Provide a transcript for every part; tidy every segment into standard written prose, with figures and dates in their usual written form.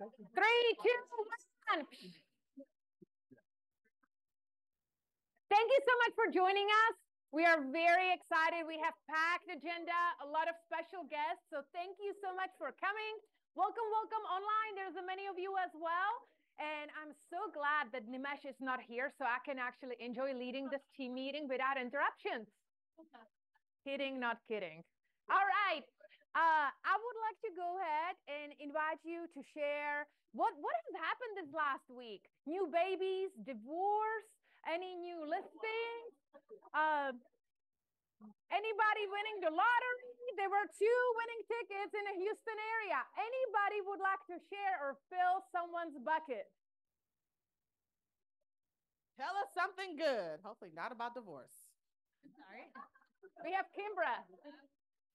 Three, two, one. Thank you so much for joining us. We are very excited. We have packed agenda, a lot of special guests. So thank you so much for coming. Welcome, welcome online. There's many of you as well. And I'm so glad that Nimesh is not here so I can actually enjoy leading this team meeting without interruptions. Kidding, not kidding. All right. I would like to go ahead and invite you to share what has happened this last week. New babies, divorce, any new listings? Anybody winning the lottery? There were 2 winning tickets in the Houston area. Anybody would like to share or fill someone's bucket? Tell us something good. Hopefully not about divorce. Sorry. We have Kimbra.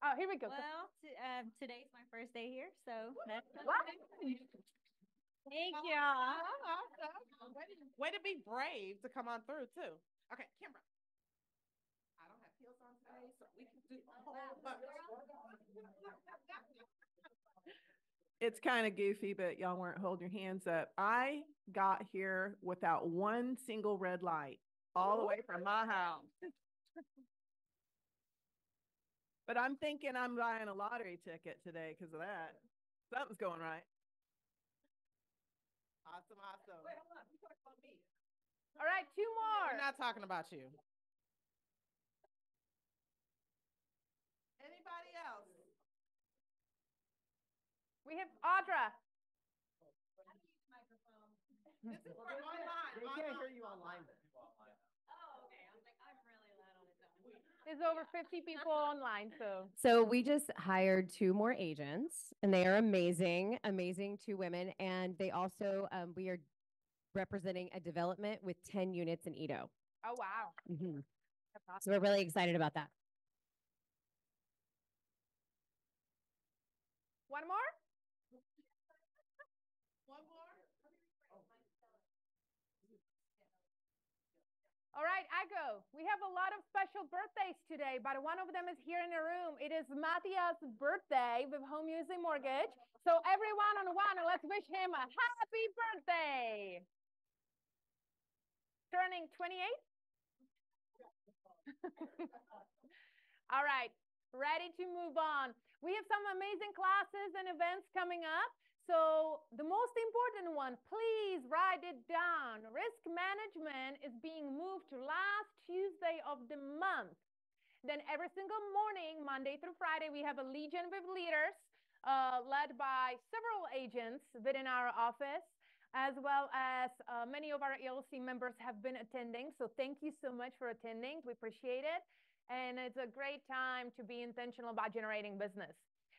Oh, here we go. Well, today's my first day here, so that's What? Thank y'all. Way to be brave to come on through too. Okay, Kimbra. I don't have heels on today, so we can do a whole bunch. It's kind of goofy, but y'all weren't holding your hands up. I got here without one single red light all the way from my house. But I'm thinking I'm buying a lottery ticket today because of that. Something's going right. Awesome, awesome. Wait, hold on. We talked about me. All right, 2 more. We're not talking about you. Anybody else? We have Audra. How do you use microphone? This is for online. They can't hear you online. Oh, okay. I was like, I'm really loud on its own. There's over 50 people online, so. So we just hired 2 more agents, and they are amazing, amazing 2 women. And they also, we are representing a development with 10 units in Edo. Oh, wow. Mm-hmm. That's awesome. So we're really excited about that. One more? One more? All right, I go. We have a lot of special birthdays today, but one of them is here in the room. It is Matthias' birthday with Home Using Mortgage. So everyone on one, let's wish him a happy birthday. Turning 28? All right, ready to move on. We have some amazing classes and events coming up. So the most important one, please write it down. Risk management is being moved to last Tuesday of the month. Then every single morning, Monday through Friday, we have a Legion with leaders led by several agents within our office, as well as many of our ELC members have been attending. So thank you so much for attending. We appreciate it. And it's a great time to be intentional about generating business.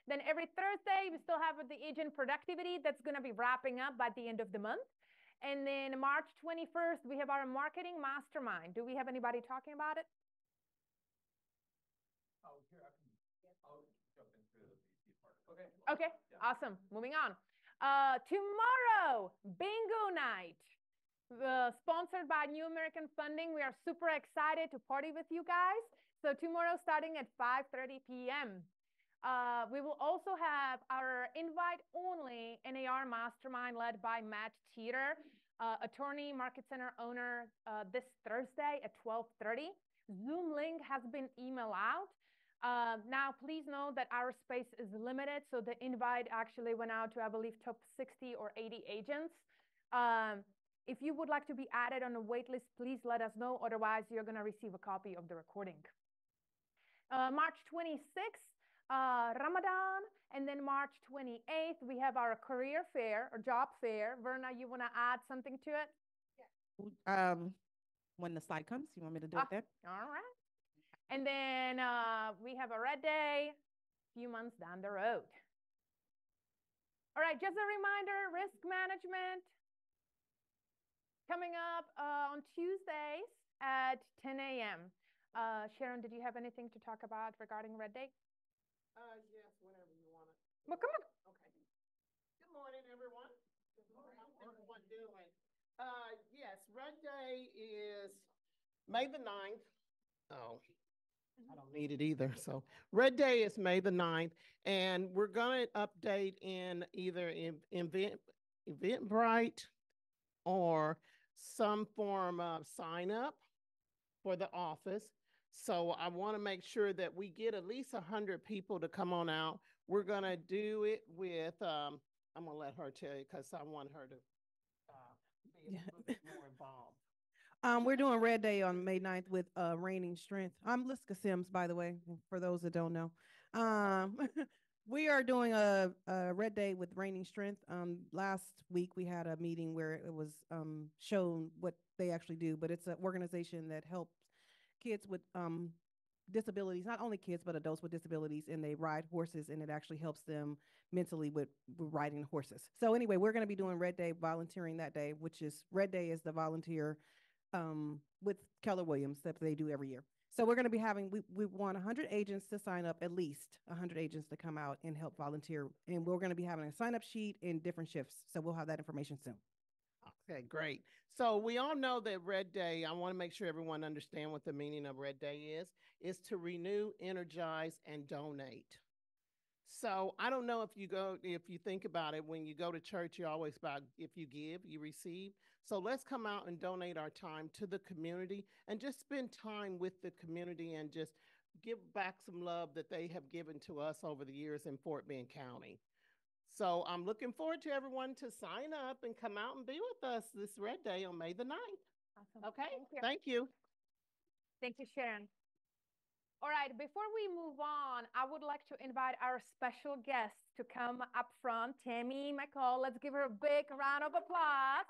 Then every Thursday, we still have the agent productivity that's going to be wrapping up by the end of the month. And then March 21st, we have our marketing mastermind. Do we have anybody talking about it? Oh, here, I'll jump into the VC part. Okay. Okay, yeah. Awesome. Moving on. Tomorrow, bingo night. Sponsored by New American Funding. We are super excited to party with you guys. So tomorrow starting at 5:30 p.m. We will also have our invite-only NAR mastermind led by Matt Teeter, attorney, market center owner, this Thursday at 12:30. Zoom link has been emailed out. Now, please know that our space is limited, so the invite actually went out to, I believe, top 60 or 80 agents. If you would like to be added on a wait list, please let us know. Otherwise, you're going to receive a copy of the recording. March 26th, Ramadan, and then March 28th, we have our career fair or job fair. Verna, you want to add something to it? Yeah. When the slide comes, you want me to do it then? All right. And then we have a red day a few months down the road. All right, just a reminder, risk management coming up on Tuesdays at 10 a.m. Sharon, did you have anything to talk about regarding Red Day? Yes, whenever you want it. Well, come on. Okay. Good morning, everyone. Good morning. How's everyone doing? Yes, Red Day is May the 9th. Oh, I don't need it either. So Red Day is May the 9th, and we're going to update in either event Eventbrite or some form of sign up for the office. So I want to make sure that we get at least 100 people to come on out. We're going to do it with, I'm going to let her tell you because I want her to be a little bit more involved. We're doing Red Day on May 9th with Reigning Strength. I'm Liska Sims, by the way, for those that don't know. We are doing a Red Day with Reigning Strength. Last week we had a meeting where it was shown what they actually do, but it's an organization that helps kids with disabilities, not only kids, but adults with disabilities, and they ride horses, and it actually helps them mentally with riding horses. So anyway, we're going to be doing Red Day volunteering that day, which is Red Day is the volunteer with Keller Williams that they do every year. So we're going to be having, we want 100 agents to sign up, at least 100 agents to come out and help volunteer. And we're going to be having a sign up sheet in different shifts. So we'll have that information soon. Okay, great. So we all know that Red Day, I want to make sure everyone understand what the meaning of Red Day is to renew, energize, and donate. So I don't know if you think about it, when you go to church, you're always about if you give, you receive. So let's come out and donate our time to the community and just spend time with the community and just give back some love that they have given to us over the years in Fort Bend County. So I'm looking forward to everyone to sign up and come out and be with us this Red Day on May the 9th. Awesome. Okay, Thank you. Thank you. Thank you, Sharon. All right, before we move on, I would like to invite our special guest to come up front, Tammy McCall. Let's give her a big round of applause.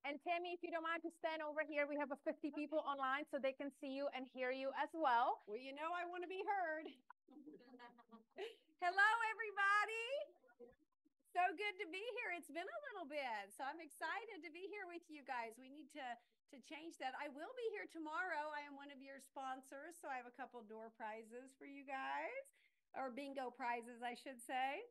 And Tammy, if you don't mind to stand over here, we have 50 people online so they can see you and hear you as well. Well, you know I want to be heard. Hello, everybody. So good to be here. It's been a little bit, so I'm excited to be here with you guys. We need to change that. I will be here tomorrow. I am one of your sponsors, so I have a couple door prizes for you guys, or bingo prizes, I should say.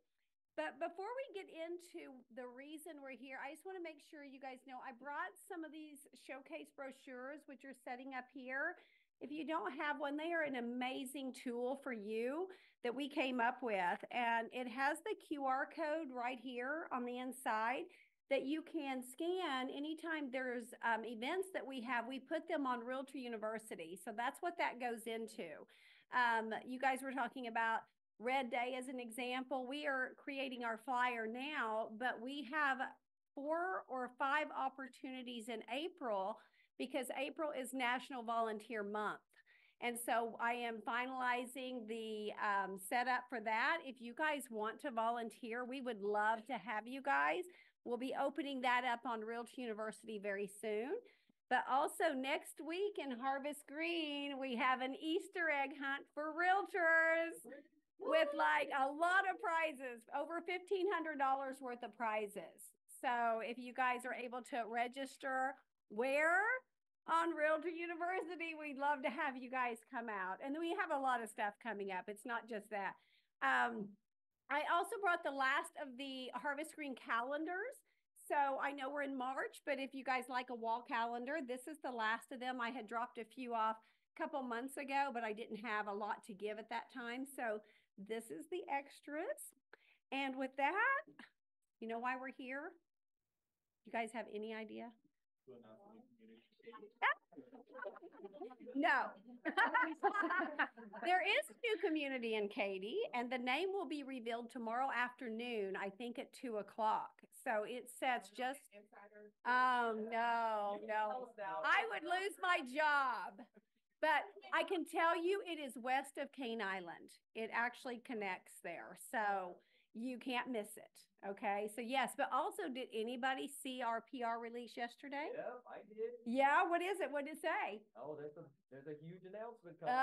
But before we get into the reason we're here, I just want to make sure you guys know I brought some of these showcase brochures, which are setting up here. If you don't have one, they are an amazing tool for you that we came up with. And it has the QR code right here on the inside that you can scan anytime there's events that we have. We put them on Realtor University. So that's what that goes into. You guys were talking about Red Day as an example. We are creating our flyer now, but we have 4 or 5 opportunities in April because April is National Volunteer Month. And so I am finalizing the setup for that. If you guys want to volunteer, we would love to have you guys. We'll be opening that up on Realtor University very soon. But also next week in Harvest Green, we have an Easter egg hunt for realtors with like a lot of prizes, over $1,500 worth of prizes. So if you guys are able to register where on Realtor University, we'd love to have you guys come out. And we have a lot of stuff coming up. It's not just that. I also brought the last of the Harvest Green calendars. So I know we're in March, but if you guys like a wall calendar, this is the last of them. I had dropped a few off a couple months ago, but I didn't have a lot to give at that time. So this is the extras. And with that, you know why we're here? You guys have any idea? No. There is a new community in Katy, and the name will be revealed tomorrow afternoon, I think at 2 o'clock. So it sets just, oh, no. I would lose my job. But I can tell you it is west of Cane Island. It actually connects there. So you can't miss it. Okay. So yes, but also did anybody see our PR release yesterday? Yeah, I did. Yeah. What is it? What did it say? Oh, there's a huge announcement coming.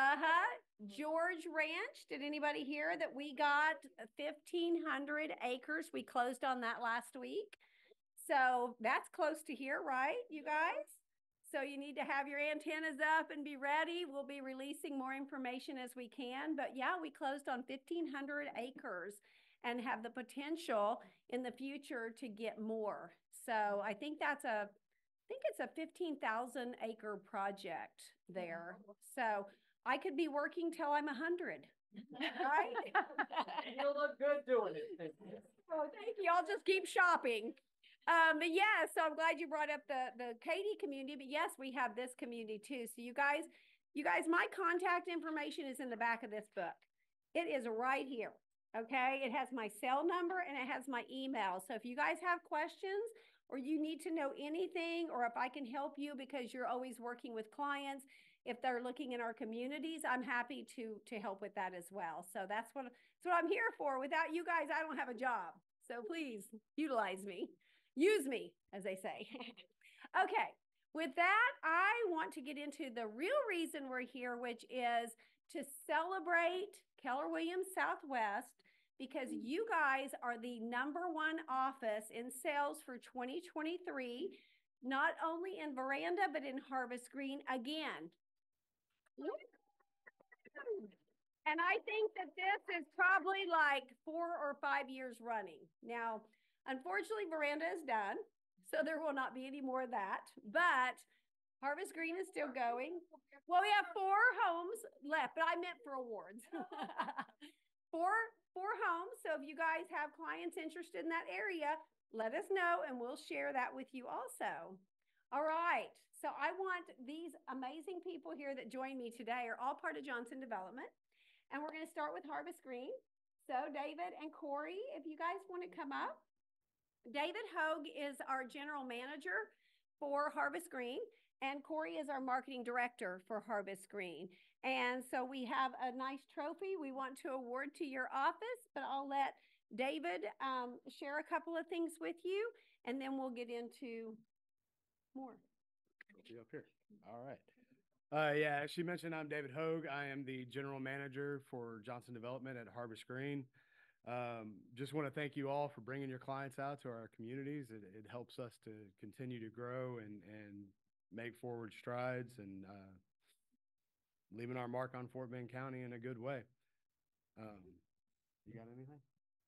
George Ranch. Did anybody hear that we got 1,500 acres? We closed on that last week. So that's close to here, right, you guys? So you need to have your antennas up and be ready. We'll be releasing more information as we can. But yeah, we closed on 1,500 acres and have the potential in the future to get more. So I think it's a 15,000 acre project there. So I could be working till I'm 100. Right? You look good doing it. Oh, thank you. I'll just keep shopping. But yeah, so I'm glad you brought up the Katy community, but yes, we have this community too. So you guys, my contact information is in the back of this book. It is right here. Okay. It has my cell number and it has my email. So if you guys have questions or you need to know anything, or if I can help you because you're always working with clients, if they're looking in our communities, I'm happy to help with that as well. So that's what I'm here for. Without you guys, I don't have a job. So please utilize me. Use me, as they say. Okay, with that, I want to get into the real reason we're here, which is to celebrate Keller Williams Southwest, because you guys are the #1 office in sales for 2023, not only in Veranda, but in Harvest Green again. And I think that this is probably like 4 or 5 years running. Now, unfortunately, Veranda is done, so there will not be any more of that. But Harvest Green is still going. Well, we have 4 homes left, but I meant for awards. four homes. So if you guys have clients interested in that area, let us know and we'll share that with you also. All right. So I want these amazing people here that join me today are all part of Johnson Development. And we're going to start with Harvest Green. So David and Corey, if you guys want to come up. David Hogue is our general manager for Harvest Green, and Corey is our marketing director for Harvest Green. And so we have a nice trophy we want to award to your office, but I'll let David share a couple of things with you, and then we'll get into more. I'll be up here. All right. Yeah, as she mentioned, I'm David Hogue. I am the general manager for Johnson Development at Harvest Green. Just want to thank you all for bringing your clients out to our communities. It helps us to continue to grow and make forward strides and leaving our mark on Fort Bend County in a good way. You got anything?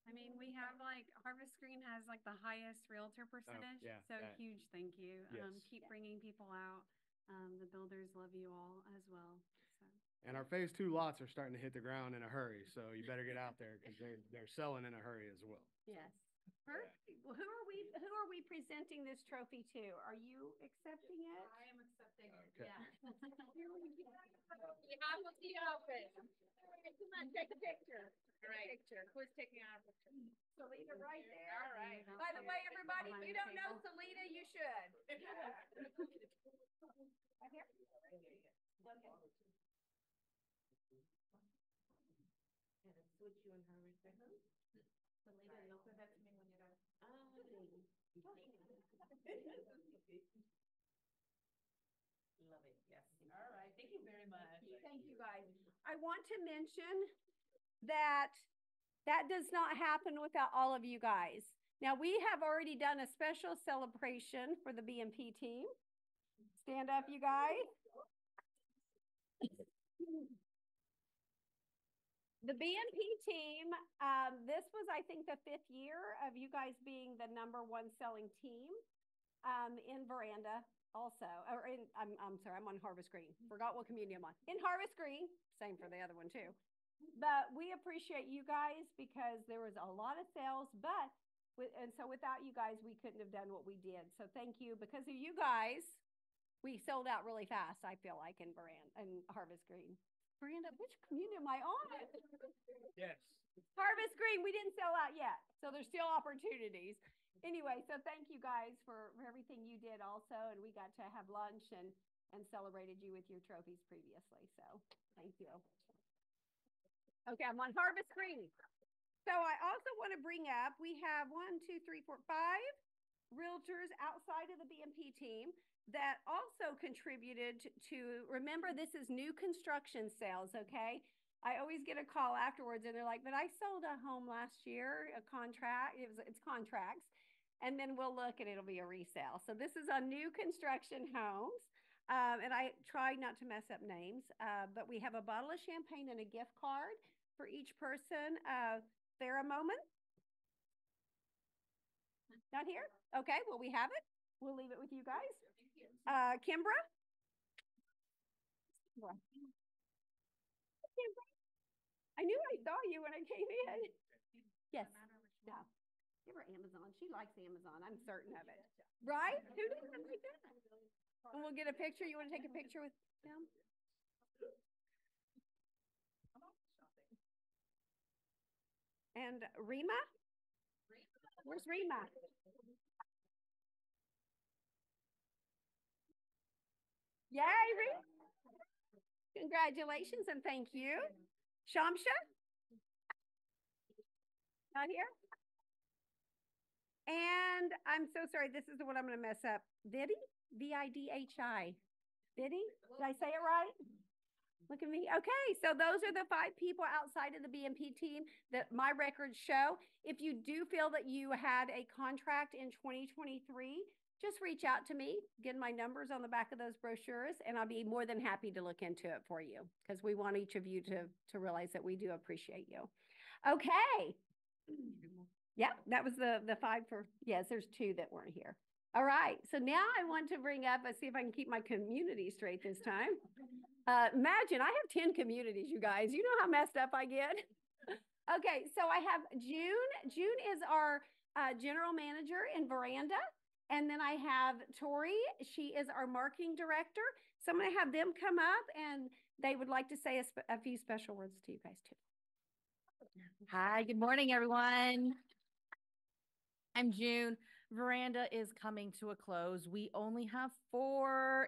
I mean, we have Harvest Green has the highest realtor percentage. yeah, so huge thank you. Yes. Keep bringing people out. The builders love you all as well. So. And our phase 2 lots are starting to hit the ground in a hurry, so you better get out there because they're selling in a hurry as well. Yes. Perfect. Well, who are we presenting this trophy to? Are you accepting it? I am accepting it. Okay. Yeah. Here we go. Behalf of the office. Come on, take a picture. All right. Picture. Who's taking our picture? Salita right there. All right. By the way, everybody, if you don't know Salita, you should. Right here? Okay. Switch you and her right there. Salita, you'll send that to me when you're done. Love it. Yes. All right. Thank you very much. Thank you, guys. I want to mention that does not happen without all of you guys. Now, we have already done a special celebration for the BMP team. Stand up, you guys. The BNP team, this was, I think, the 5th year of you guys being the #1 selling team in Veranda also. Or I'm sorry, I'm on Harvest Green. Forgot what community I'm on. In Harvest Green, same for the other one too. But we appreciate you guys because there was a lot of sales, and so without you guys, we couldn't have done what we did. So thank you. Because of you guys, we sold out really fast, I feel like, in Veranda and Harvest Green. Veranda, which community am I on? Yes. Harvest Green, we didn't sell out yet. So there's still opportunities. Anyway, so thank you guys for everything you did also. And we got to have lunch and celebrated you with your trophies previously. So thank you. Okay, I'm on Harvest Green. So I also want to bring up, we have 1, 2, 3, 4, 5 realtors outside of the BMP team that also contributed to, remember, this is new construction sales, okay? I always get a call afterwards and they're like, but I sold a home last year, a contract, it's contracts, and then we'll look and it'll be a resale. So this is on new construction homes. And I try not to mess up names, but we have a bottle of champagne and a gift card for each person. Farrah Moment? Not here? Okay, well, we have it. We'll leave it with you guys. Kimbra? Kimbra. I knew I saw you when I came in. Yes. No. Give her Amazon. She likes Amazon. I'm certain of it. Right? Who doesn't like that? And we'll get a picture. You want to take a picture with them? And Rima? Where's Rima? Yay, Rima. Congratulations and thank you. Shamsha? Not here? And I'm so sorry. This is the one I'm going to mess up. Vidhi? Vidhi. Vidhi? Did I say it right? Look at me. Okay, so those are the 5 people outside of the BMP team that my records show. If you do feel that you had a contract in 2023, just reach out to me. Get my numbers on the back of those brochures, and I'll be more than happy to look into it for you because we want each of you to realize that we do appreciate you. Okay. Yeah, that was the 5 for, yes, there's 2 that weren't here. All right, so now I want to bring up, let's see if I can keep my community straight this time. Imagine, I have 10 communities, you guys. You know how messed up I get? Okay, so I have June. June is our general manager in Veranda. And then I have Tori. She is our marketing director. So I'm going to have them come up, and they would like to say a few special words to you guys, too. Hi, good morning, everyone. I'm June. Veranda is coming to a close. We only have 4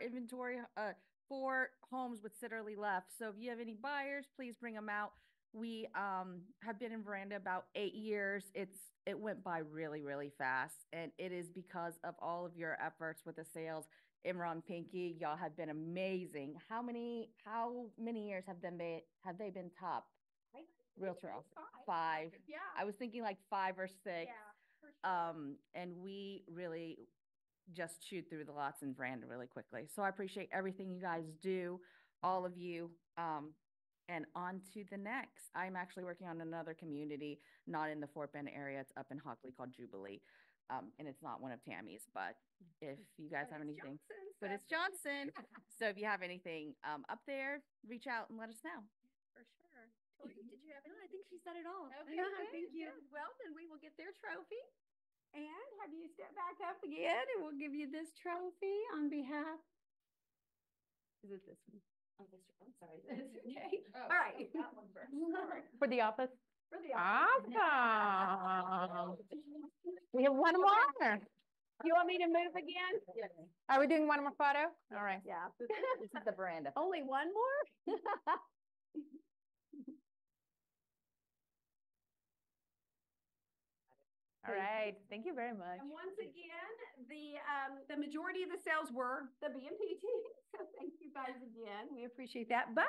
homes with Sitterly left. So if you have any buyers, please bring them out. We have been in Veranda about 8 years. It went by really, really fast, and it is because of all of your efforts with the sales. Imran, Pinky, y'all have been amazing. How many years have they been top realtor? 5. Yeah. I was thinking like 5 or 6. Yeah, for sure. And we really just chewed through the lots in Veranda really quickly. So I appreciate everything you guys do, all of you. And on to the next. I'm actually working on another community, not in the Fort Bend area. It's up in Hockley called Jubilee. And it's not one of Tammy's, but if you guys have anything, but it's Johnson. So if you have anything up there, reach out and let us know. For sure. Tori, did you have anything? I think she said it all. Okay, Thank you. Well, then we will get their trophy. And have you step back up again, and we'll give you this trophy on behalf. Is it this one? Oh, this one. I'm sorry. That's okay. Oh, all right. that one first. For the office. For the office. Awesome. We have one more. You want me to move again? Yes. Are we doing one more photo? All right. Yeah. This is the Veranda. Only one more? All right. Thank you very much. And once again, the majority of the sales were the BMP team. So thank you guys again. We appreciate that. But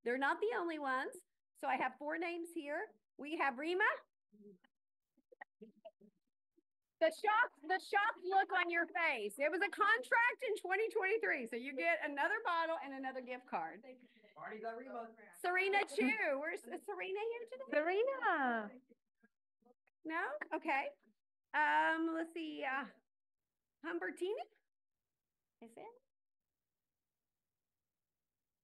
they're not the only ones. So I have 4 names here. We have Rima. The shocked look on your face. It was a contract in 2023. So you get another bottle and another gift card. Party got Rima. Serena Chu. Where's Serena here today? Serena. No? Okay. Let's see. Humbertina? Is it?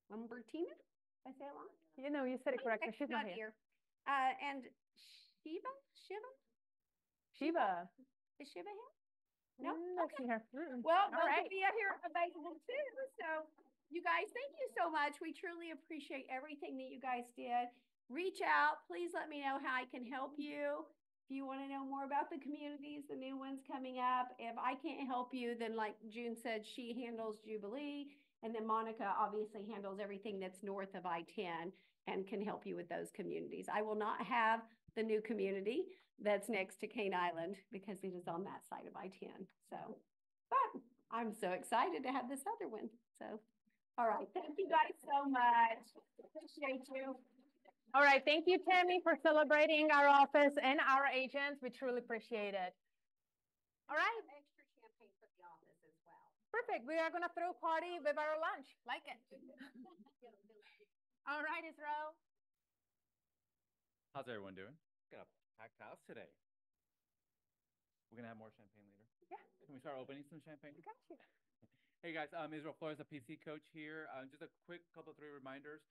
Humbertina? Did I say it wrong? You know, you said it correctly. Okay, She's not here. And Shiva? Shiva. Is Shiva here? No? Let's see her. Well, all right. Sophia here available too. So you guys, thank you so much. We truly appreciate everything that you guys did. Reach out. Please let me know how I can help you. If you want to know more about the communities, the new ones coming up. If I can't help you, then like June said, she handles Jubilee. And then Monica obviously handles everything that's north of I-10 and can help you with those communities. I will not have the new community that's next to Cane Island because it is on that side of I-10. So, but I'm so excited to have this other one. So, all right. Thank you guys so much. Appreciate you. All right. Thank you, Tammy, for celebrating our office and our agents. We truly appreciate it. All right. Extra champagne for the office as well. Perfect. We are going to throw a party with our lunch. Like it. All right, Israel. How's everyone doing? Got a packed house today. We're gonna have more champagne later. Yeah. Can we start opening some champagne? I got you. Hey guys, Israel Flores, the PC coach here. Just a quick couple 3 reminders.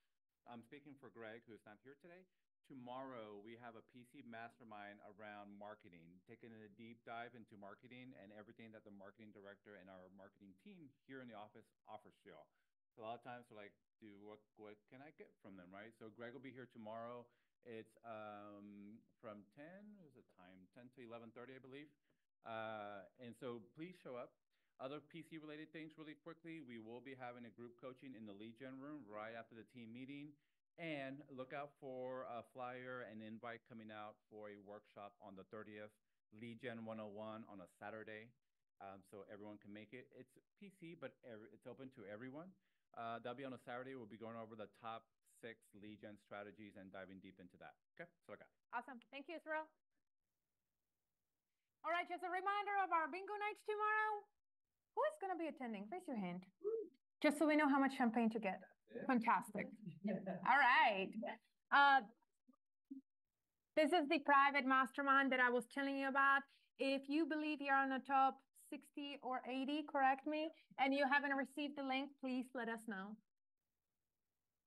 I'm speaking for Greg, who is not here today. tomorrow we have a PC mastermind around marketing, taking a deep dive into marketing and everything that the marketing director and our marketing team here in the office offers to y'all. So a lot of times we're like, what can I get from them, right? So Greg will be here tomorrow. It's from 10, what is the time? 10 to 11:30, I believe. And so please show up. Other PC related things really quickly. We will be having a group coaching in the lead gen room right after the team meeting. And look out for a flyer and invite coming out for a workshop on the 30th, Lead Gen 101 on a Saturday. So everyone can make it. It's PC, but it's open to everyone. That'll be on a Saturday. We'll be going over the top 6 lead gen strategies and diving deep into that. Okay, so I got it. Awesome. Thank you, Israel. All right, just a reminder of our bingo nights tomorrow. Who is going to be attending? Raise your hand. Just so we know how much champagne to get. Fantastic. All right. This is the private mastermind that I was telling you about. If you believe you're on the top 60 or 80, correct me, and you haven't received the link, please let us know.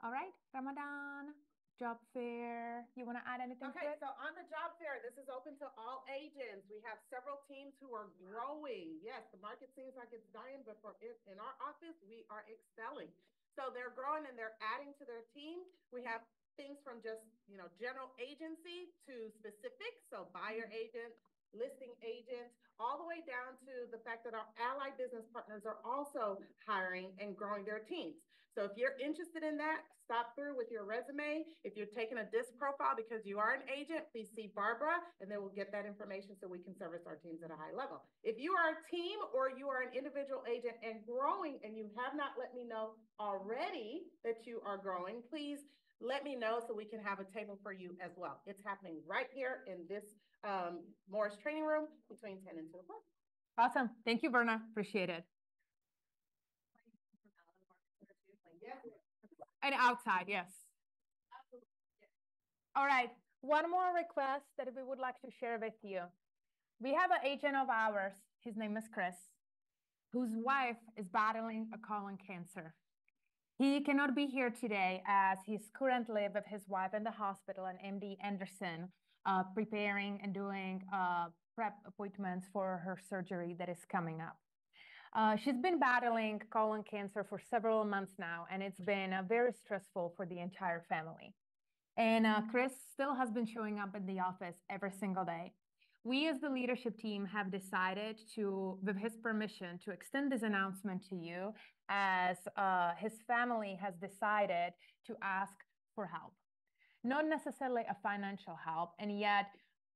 All right, Ramadan, job fair. You want to add anything to Okay, it? so on the job fair, this is open to all agents. We have several teams who are growing. Yes, the market seems like it's dying, but in our office, we are excelling. So they're growing and they're adding to their team. We have things from just, general agency to specific. So buyer agent, listing agent, all the way down to the fact that our allied business partners are also hiring and growing their teams. So if you're interested in that, stop through with your resume. If you're taking a DISC profile because you are an agent, please see Barbara, and then we'll get that information so we can service our teams at a high level. If you are a team or you are an individual agent and growing and you have not let me know already that you are growing, please let me know so we can have a table for you as well. It's happening right here in this Morris training room between 10 and 2 o'clock. Awesome. Thank you, Berna. Appreciate it. And outside, yes. All right. One more request that we would like to share with you. We have an agent of ours. His name is Chris, whose wife is battling a colon cancer. He cannot be here today as he's currently with his wife in the hospital and MD Anderson, preparing and doing prep appointments for her surgery that is coming up. She's been battling colon cancer for several months now, and it's been very stressful for the entire family. And Chris still has been showing up in the office every single day. We as the leadership team have decided to, with his permission, to extend this announcement to you as his family has decided to ask for help. Not necessarily a financial help, and yet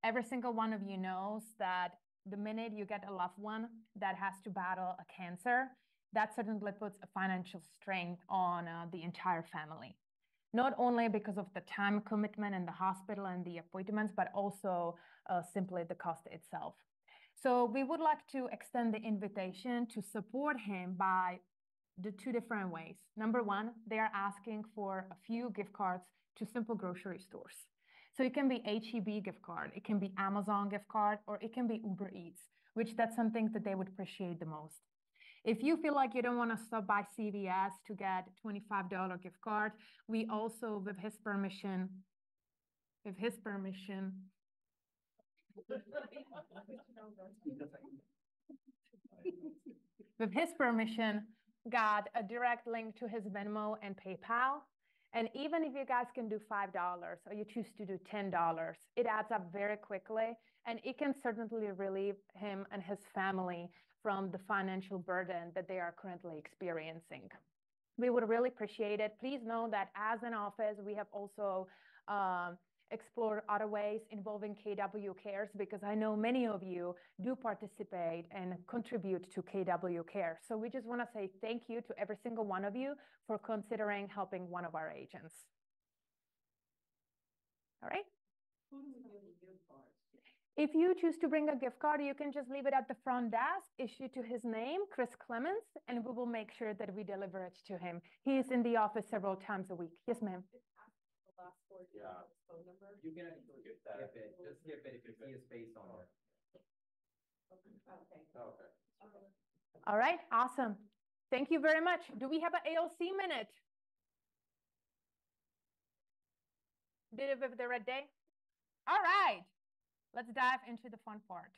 every single one of you knows that the minute you get a loved one that has to battle a cancer, that certainly puts a financial strain on the entire family. Not only because of the time commitment in the hospital and the appointments, but also simply the cost itself. So we would like to extend the invitation to support him by the 2 different ways. Number one, they are asking for a few gift cards to simple grocery stores. So it can be HEB gift card, it can be Amazon gift card, or it can be Uber Eats, which that's something that they would appreciate the most. If you feel like you don't want to stop by CVS to get a $25 gift card, we also, with his permission, got a direct link to his Venmo and PayPal. And even if you guys can do $5 or you choose to do $10, it adds up very quickly, and it can certainly relieve him and his family from the financial burden that they are currently experiencing. We would really appreciate it. Please know that as an office, we have also explored other ways involving KW Cares, because I know many of you do participate and contribute to KW Cares. So we just want to say thank you to every single one of you for considering helping one of our agents. All right. If you choose to bring a gift card, you can just leave it at the front desk, issue to his name, Chris Clemens, and we will make sure that we deliver it to him. He is in the office several times a week. Yes, ma'am. Yeah. Phone number? You can actually skip it. Just skip it if you see a space on there. Okay. All right. Awesome. Thank you very much. Do we have an ALC minute? Did it with the red day? All right, let's dive into the fun part.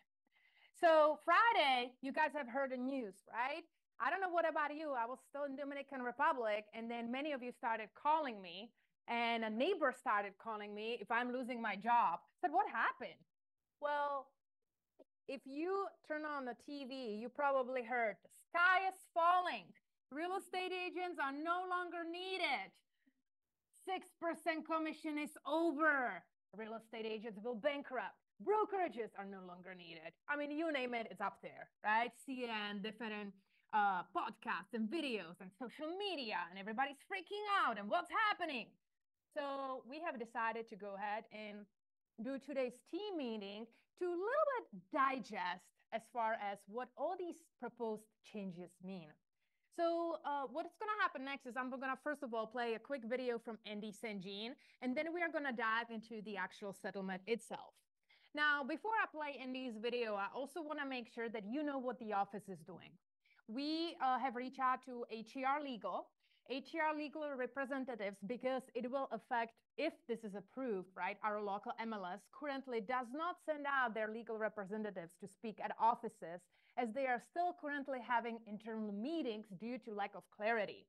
So Friday, you guys have heard the news, right? I don't know what about you. I was still in Dominican Republic, and then many of you started calling me, and a neighbor started calling me if I'm losing my job. I said, what happened? Well, if you turn on the TV, you probably heard the sky is falling. Real estate agents are no longer needed. 6% commission is over. Real estate agents will bankrupt. Brokerages are no longer needed. I mean, you name it, it's up there, right? CN, different podcasts and videos and social media, and everybody's freaking out and what's happening. So we have decided to go ahead and do today's team meeting to a little bit digest as far as what all these proposed changes mean. So what's going to happen next is I'm going to, first of all, play a quick video from Andy St. Jean, and then we are going to dive into the actual settlement itself. Now, before I play Andy's video, I also want to make sure that you know what the office is doing. We have reached out to HER Legal, representatives, because it will affect, if this is approved, right, our local MLS currently does not send out their legal representatives to speak at offices, as they are still currently having internal meetings due to lack of clarity.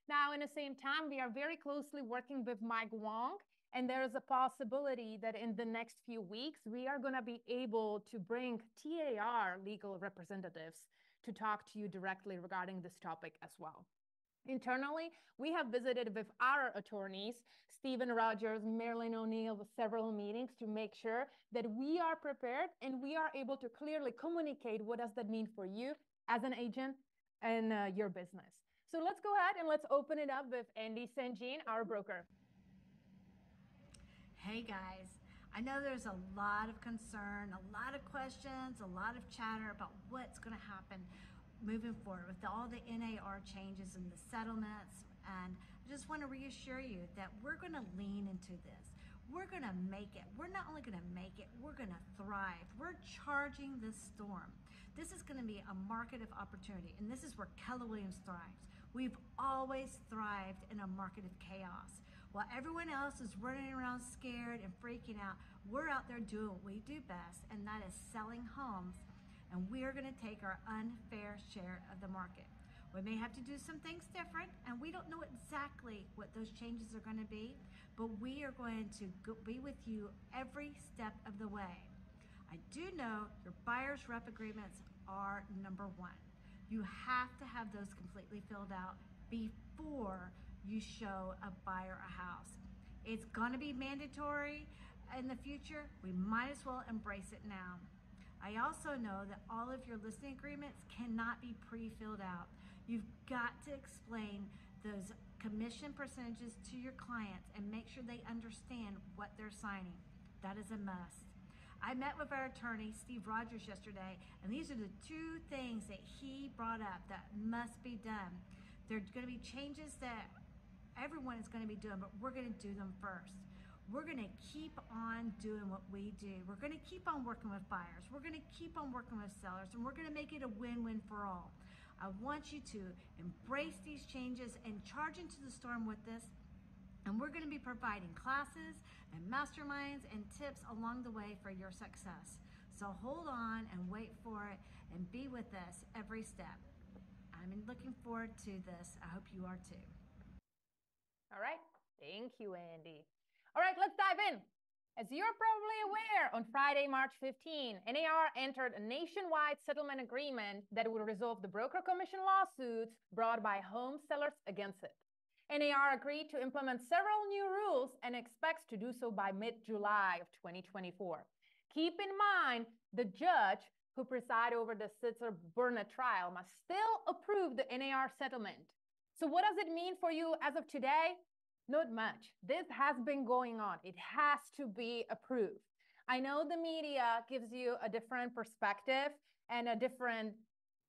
Now, in the same time, we are very closely working with Mike Wong, and there is a possibility that in the next few weeks, we are going to be able to bring TAR legal representatives to talk to you directly regarding this topic as well. Internally, we have visited with our attorneys, Stephen Rogers, Marilyn O'Neill, with several meetings to make sure that we are prepared and we are able to clearly communicate what does that mean for you as an agent and your business. So let's go ahead and let's open it up with Andy St. Jean, our broker. Hey guys, I know there's a lot of concern, a lot of questions, a lot of chatter about what's going to happen moving forward with all the NAR changes and the settlements. And I just want to reassure you that we're going to lean into this. We're going to make it. We're not only going to make it, we're going to thrive. We're charging this storm. This is going to be a market of opportunity, and this is where Keller Williams thrives. We've always thrived in a market of chaos. While everyone else is running around scared and freaking out, we're out there doing what we do best, and that is selling homes, and we're going to take our unfair share of the market. We may have to do some things different, and we don't know exactly what those changes are going to be, but we are going to be with you every step of the way. I do know your buyer's rep agreements are number one. You have to have those completely filled out before you show a buyer a house. It's going to be mandatory in the future. We might as well embrace it now. I also know that all of your listing agreements cannot be pre-filled out. You've got to explain those commission percentages to your clients and make sure they understand what they're signing. That is a must. I met with our attorney, Steve Rogers, yesterday, and these are the two things that he brought up that must be done. There are going to be changes that everyone is going to be doing, but we're going to do them first. We're going to keep on doing what we do. We're going to keep on working with buyers. We're going to keep on working with sellers, and we're going to make it a win-win for all. I want you to embrace these changes and charge into the storm with this. And we're going to be providing classes and masterminds and tips along the way for your success. So hold on and wait for it and be with us every step. I'm looking forward to this. I hope you are too. All right. Thank you, Andy. All right, let's dive in. As you're probably aware, on Friday, March 15, NAR entered a nationwide settlement agreement that would resolve the broker commission lawsuits brought by home sellers against it. NAR agreed to implement several new rules and expects to do so by mid-July of 2024. Keep in mind, the judge who preside over the Sitzer-Burnett trial must still approve the NAR settlement. So what does it mean for you as of today? Not much. This has been going on. It has to be approved. I know the media gives you a different perspective and a different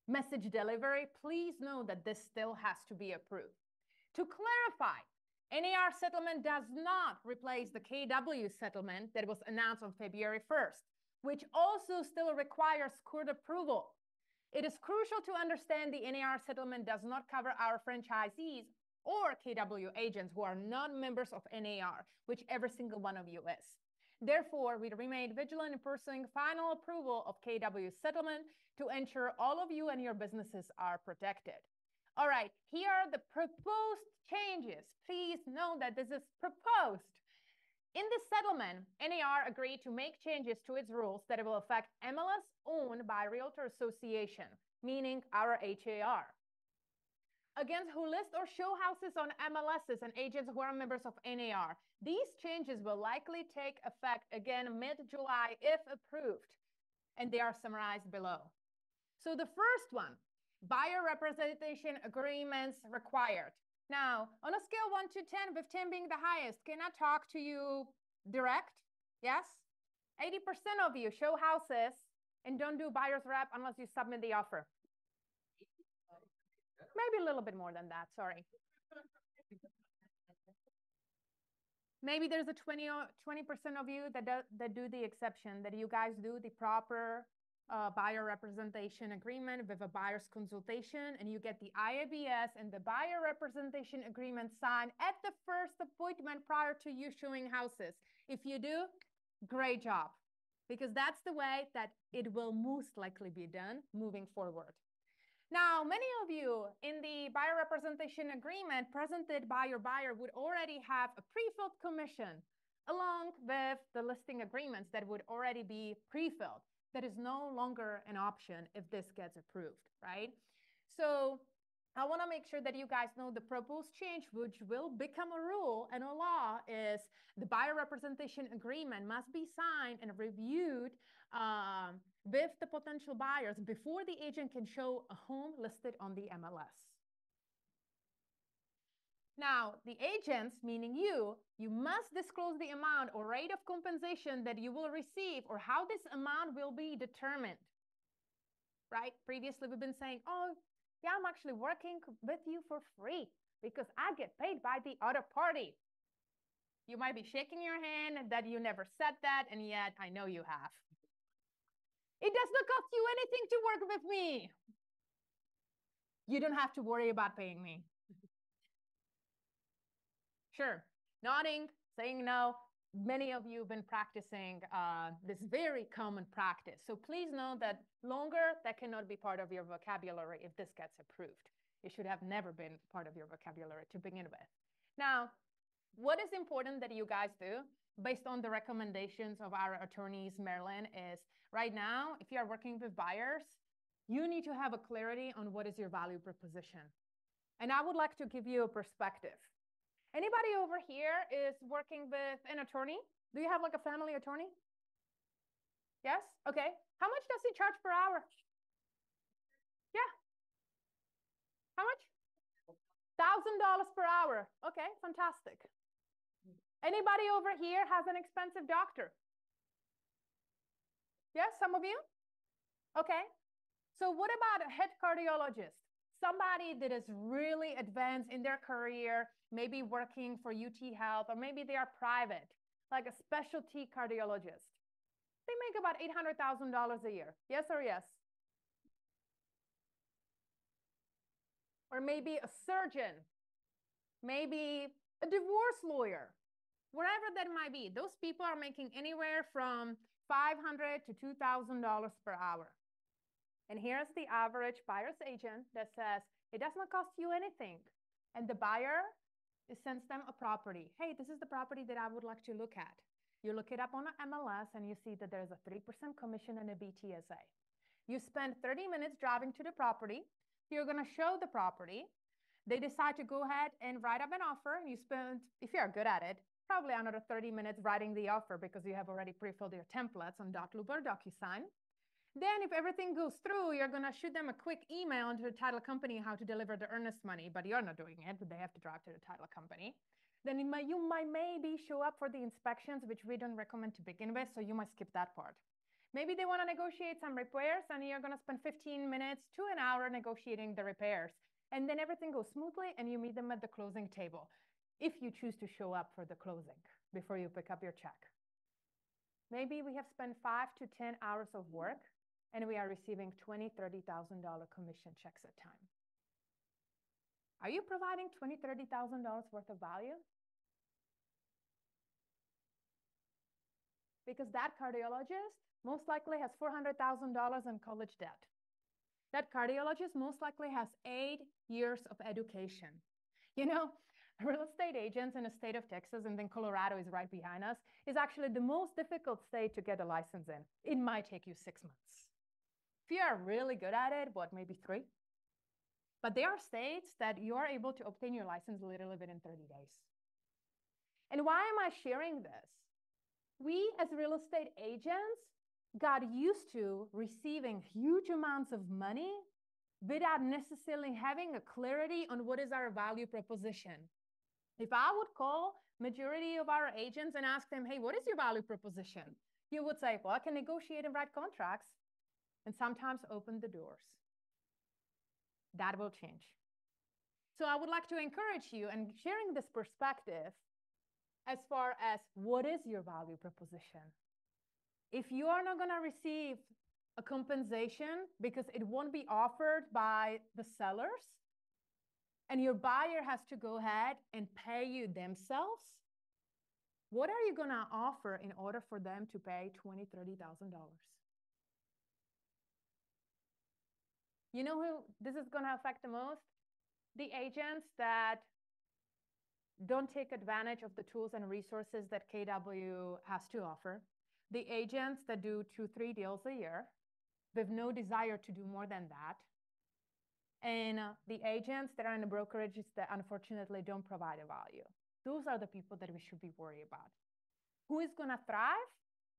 message delivery. Please know that this still has to be approved. To clarify, NAR settlement does not replace the KW settlement that was announced on February 1st, which also still requires court approval. It is crucial to understand the NAR settlement does not cover our franchisees or KW agents who are not members of NAR, which every single one of you is. Therefore, we remain vigilant in pursuing final approval of KW settlement to ensure all of you and your businesses are protected. All right, here are the proposed changes. Please know that this is proposed. In this settlement, NAR agreed to make changes to its rules that will affect MLS owned by Realtor Association, meaning our HAR. Against who list or show houses on MLSs and agents who are members of NAR. These changes will likely take effect again mid-July if approved, and they are summarized below. So the first one, buyer representation agreements required. Now, on a scale 1 to 10, with 10 being the highest, can I talk to you direct? Yes? 80% of you show houses and don't do buyer's rep unless you submit the offer. Maybe a little bit more than that, sorry. Maybe there's a 20% of you that do the exception, that you guys do the proper buyer representation agreement with a buyer's consultation, and you get the IABS and the buyer representation agreement signed at the first appointment prior to you showing houses. If you do, great job, because that's the way that it will most likely be done moving forward. Now, many of you in the buyer representation agreement presented by your buyer would already have a pre-filled commission along with the listing agreements that would already be pre-filled. That is no longer an option if this gets approved, right? So I want to make sure that you guys know the proposed change, which will become a rule and a law, is the buyer representation agreement must be signed and reviewed with the potential buyers before the agent can show a home listed on the MLS. Now, the agents, meaning you must disclose the amount or rate of compensation that you will receive or how this amount will be determined, right? Previously, we've been saying, oh, yeah, I'm actually working with you for free because I get paid by the other party. You might be shaking your hand that you never said that, and yet I know you have. It does not cost you anything to work with me. You don't have to worry about paying me. Sure, nodding, saying no. Many of you have been practicing this very common practice. So please know that longer, that cannot be part of your vocabulary if this gets approved. It should have never been part of your vocabulary to begin with. Now, what is important that you guys do based on the recommendations of our attorneys, Marilyn, is right now, if you are working with buyers, you need to have a clarity on what is your value proposition. And I would like to give you a perspective. Anybody over here is working with an attorney? Do you have like a family attorney? Yes? Okay. How much does he charge per hour? Yeah. How much? $1,000 per hour. Okay, fantastic. Anybody over here has an expensive doctor? Yes, some of you? Okay. So what about a head cardiologist? Somebody that is really advanced in their career, maybe working for UT Health, or maybe they are private, like a specialty cardiologist. They make about $800,000 a year. Yes or yes? Or maybe a surgeon, maybe a divorce lawyer, wherever that might be. Those people are making anywhere from $500 to $2,000 per hour. And here's the average buyer's agent that says, it does not cost you anything. And the buyer sends them a property. Hey, this is the property that I would like to look at. You look it up on MLS and you see that there's a 3% commission and a BTSA. You spend 30 minutes driving to the property. You're going to show the property. They decide to go ahead and write up an offer. You spend, if you're good at it, probably another 30 minutes writing the offer because you have already pre-filled your templates on Dotloop or DocuSign. Then if everything goes through, you're going to shoot them a quick email to the title company how to deliver the earnest money, but you're not doing it, but they have to drive to the title company. Then you might maybe show up for the inspections, which we don't recommend to begin with, so you might skip that part. Maybe they want to negotiate some repairs, and you're going to spend 15 minutes to an hour negotiating the repairs. And then everything goes smoothly, and you meet them at the closing table, if you choose to show up for the closing before you pick up your check. Maybe we have spent 5 to 10 hours of work, and we are receiving $20,000, $30,000 commission checks at time. Are you providing $20,000, $30,000 worth of value? Because that cardiologist most likely has $400,000 in college debt. That cardiologist most likely has 8 years of education. You know, real estate agents in the state of Texas, and then Colorado is right behind us, is actually the most difficult state to get a license in. It might take you 6 months. If you are really good at it, what, maybe 3? But there are states that you are able to obtain your license literally within 30 days. And why am I sharing this? We as real estate agents got used to receiving huge amounts of money without necessarily having a clarity on what is our value proposition. If I would call majority of our agents and ask them, hey, what is your value proposition? You would say, well, I can negotiate and write contracts and sometimes open the doors. That will change. So I would like to encourage you in sharing this perspective as far as what is your value proposition. If you are not going to receive a compensation because it won't be offered by the sellers, and your buyer has to go ahead and pay you themselves, what are you going to offer in order for them to pay $20,000, $30,000? You know who this is going to affect the most? The agents that don't take advantage of the tools and resources that KW has to offer. The agents that do 2-3 deals a year with no desire to do more than that. And the agents that are in the brokerages that unfortunately don't provide a value. Those are the people that we should be worried about. Who is going to thrive?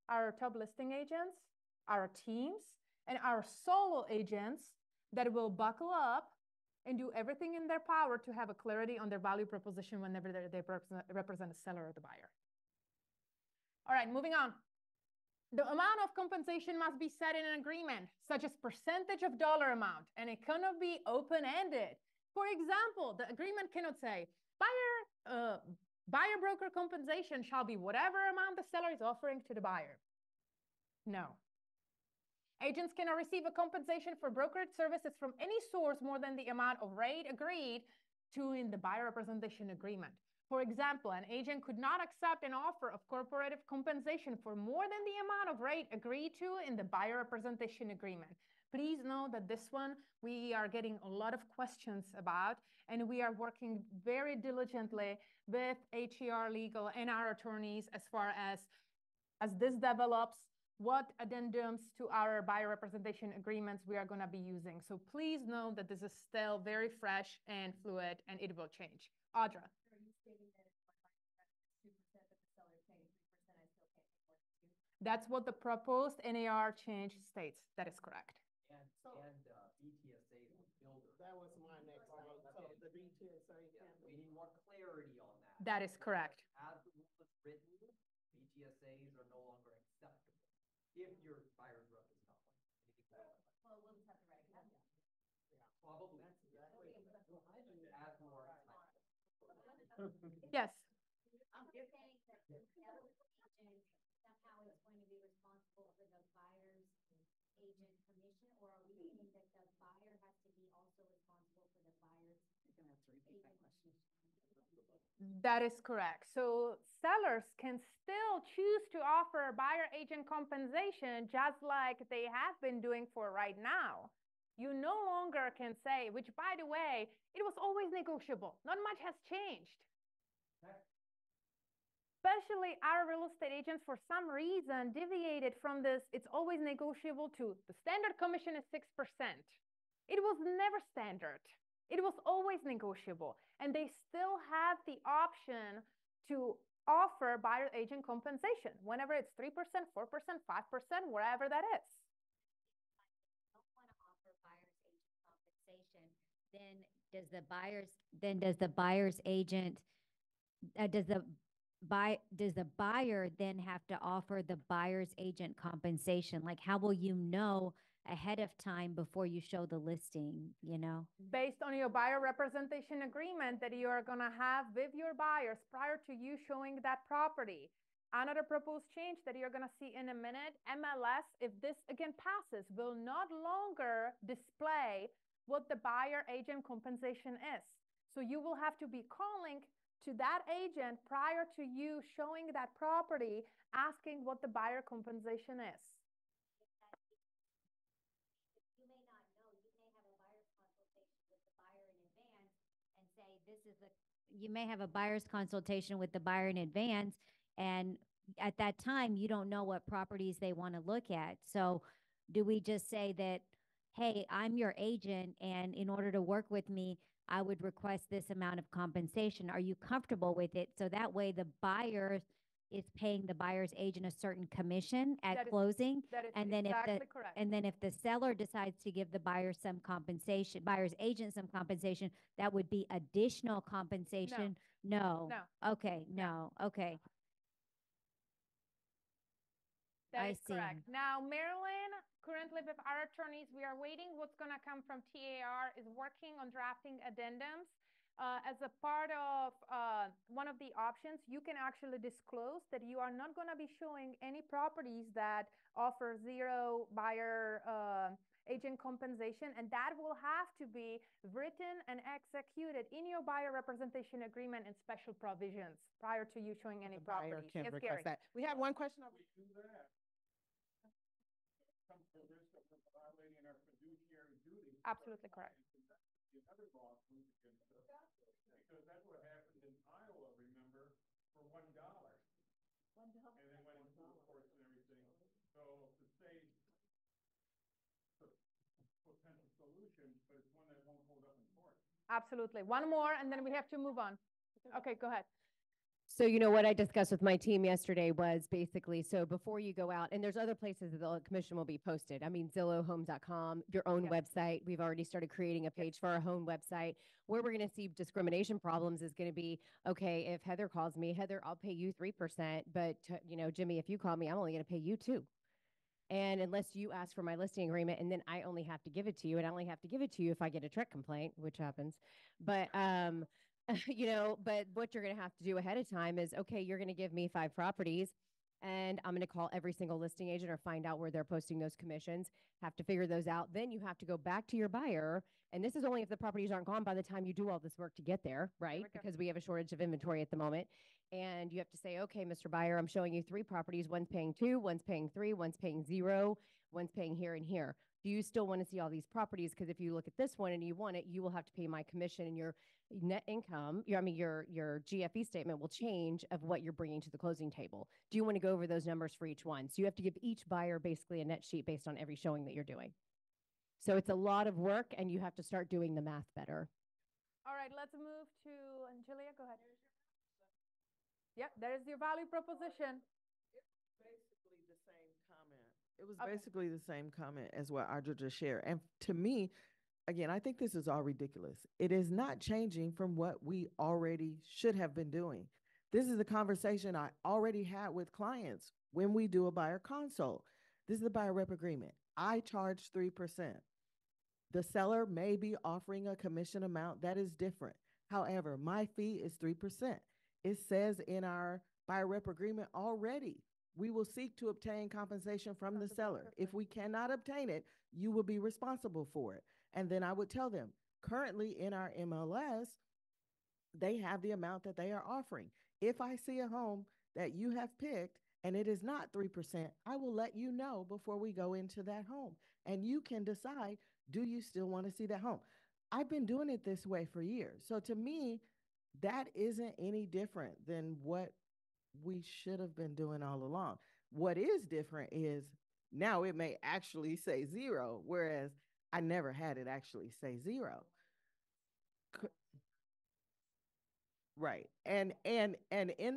Our top listing agents, our teams, and our solo agents that will buckle up and do everything in their power to have a clarity on their value proposition whenever they represent a seller or the buyer. All right, moving on. The amount of compensation must be set in an agreement, such as percentage of dollar amount, and it cannot be open-ended. For example, the agreement cannot say, buyer broker compensation shall be whatever amount the seller is offering to the buyer. No. Agents cannot receive a compensation for brokerage services from any source more than the amount of rate agreed to in the buyer representation agreement. For example, an agent could not accept an offer of corporative compensation for more than the amount of rate agreed to in the buyer representation agreement. Please know that this one we are getting a lot of questions about, and we are working very diligently with HER Legal and our attorneys as far as this develops, what addendums to our buyer representation agreements we are going to be using. So please know that this is still very fresh and fluid, and it will change. Audra. That's what the proposed NAR change states. That is correct. And BTSA builder. That was my next thing. So the BTSA. We need more clarity on that. That is correct. As the rule is written, BTSAs are no longer acceptable if your buyer's rep is not one. Well, we'll just have to write it down. Yeah, probably. That's exactly. Add more. Yes. You're saying that the agent somehow is going to be responsible for the buyer's agent commission, or are we saying that the buyer has to be also responsible for the buyer's agent commission? That is correct. So sellers can still choose to offer buyer agent compensation just like they have been doing for right now. You no longer can say, which by the way, it was always negotiable. Not much has changed. Especially our real estate agents, for some reason, deviated from this. It's always negotiable to the standard commission is 6%. It was never standard. It was always negotiable. And they still have the option to offer buyer agent compensation whenever it's 3%, 4%, 5%, wherever that is. If you don't want to offer buyer's agent compensation, then does the buyer's agent, does the buyer then have to offer the buyer's agent compensation? Like, how will you know ahead of time before you show the listing, you know? Based on your buyer representation agreement that you are going to have with your buyers prior to you showing that property. Another proposed change that you're going to see in a minute, MLS, if this again passes, will not longer display what the buyer agent compensation is. So you will have to be calling to that agent prior to you showing that property, asking what the buyer compensation is. You may not know, you may have a buyer's consultation with the buyer in advance and say, this is a, you may have a buyer's consultation with the buyer in advance, and at that time, you don't know what properties they want to look at. So do we just say that, hey, I'm your agent, and in order to work with me, I would request this amount of compensation. Are you comfortable with it? So that way the buyer is paying the buyer's agent a certain commission at closing. That is and then exactly if the correct. and then if the seller decides to give the buyer some compensation, buyer's agent some compensation, that would be additional compensation. No. Okay. No. Okay. That I is correct. see. Now, Marilyn, currently with our attorneys, we are waiting. What's going to come from TAR is working on drafting addendums. As a part of one of the options, you can actually disclose that you are not going to be showing any properties that offer zero buyer agent compensation, and that will have to be written and executed in your buyer representation agreement and special provisions prior to you showing any properties. Can Yes, request Gary. that. We had one question over. Absolutely correct. Another lawsuit against us, because that's what happened in Iowa, remember, for $1. And they went into the courts and everything. So to say it's a potential solution, but it's one that won't hold up in court. Absolutely. One more, and then we have to move on. Okay, go ahead. So, you know, what I discussed with my team yesterday was basically, so before you go out, and there's other places that the commission will be posted. I mean, ZillowHomes.com, your own website. We've already started creating a page for our own website. Where we're going to see discrimination problems is going to be, okay, if Heather calls me, Heather, I'll pay you 3%, but, you know, Jimmy, if you call me, I'm only going to pay you 2%. And unless you ask for my listing agreement, and then I only have to give it to you, and I only have to give it to you if I get a TREC complaint, which happens. But, you know, but what you're going to have to do ahead of time is, okay, you're going to give me 5 properties, and I'm going to call every single listing agent or find out where they're posting those commissions, have to figure those out. Then you have to go back to your buyer. And this is only if the properties aren't gone by the time you do all this work to get there, right? Because we have a shortage of inventory at the moment. And you have to say, okay, Mr. Buyer, I'm showing you 3 properties. One's paying 2, one's paying 3, one's paying 0, one's paying here and here. Do you still want to see all these properties? Because if you look at this one and you want it, you will have to pay my commission, and your net income, your GFE statement will change of what you're bringing to the closing table. Do you want to go over those numbers for each one? So you have to give each buyer basically a net sheet based on every showing that you're doing. So it's a lot of work, and you have to start doing the math better. All right, let's move to Angelia. Go ahead. Yep, there's your value proposition. Basically the same comment. It was basically the same comment as what Audra just shared. And to me, again, I think this is all ridiculous. It is not changing from what we already should have been doing. This is a conversation I already had with clients when we do a buyer consult. This is the buyer rep agreement. I charge 3%. The seller may be offering a commission amount that is different. However, my fee is 3%. It says in our buyer rep agreement already, we will seek to obtain compensation from the seller. If we cannot obtain it, you will be responsible for it. And then I would tell them, currently in our MLS, they have the amount that they are offering. If I see a home that you have picked and it is not 3%, I will let you know before we go into that home. And you can decide, do you still want to see that home? I've been doing it this way for years. So to me, that isn't any different than what we should have been doing all along. What is different is now it may actually say 0, whereas I never had it actually say 0. Right. And in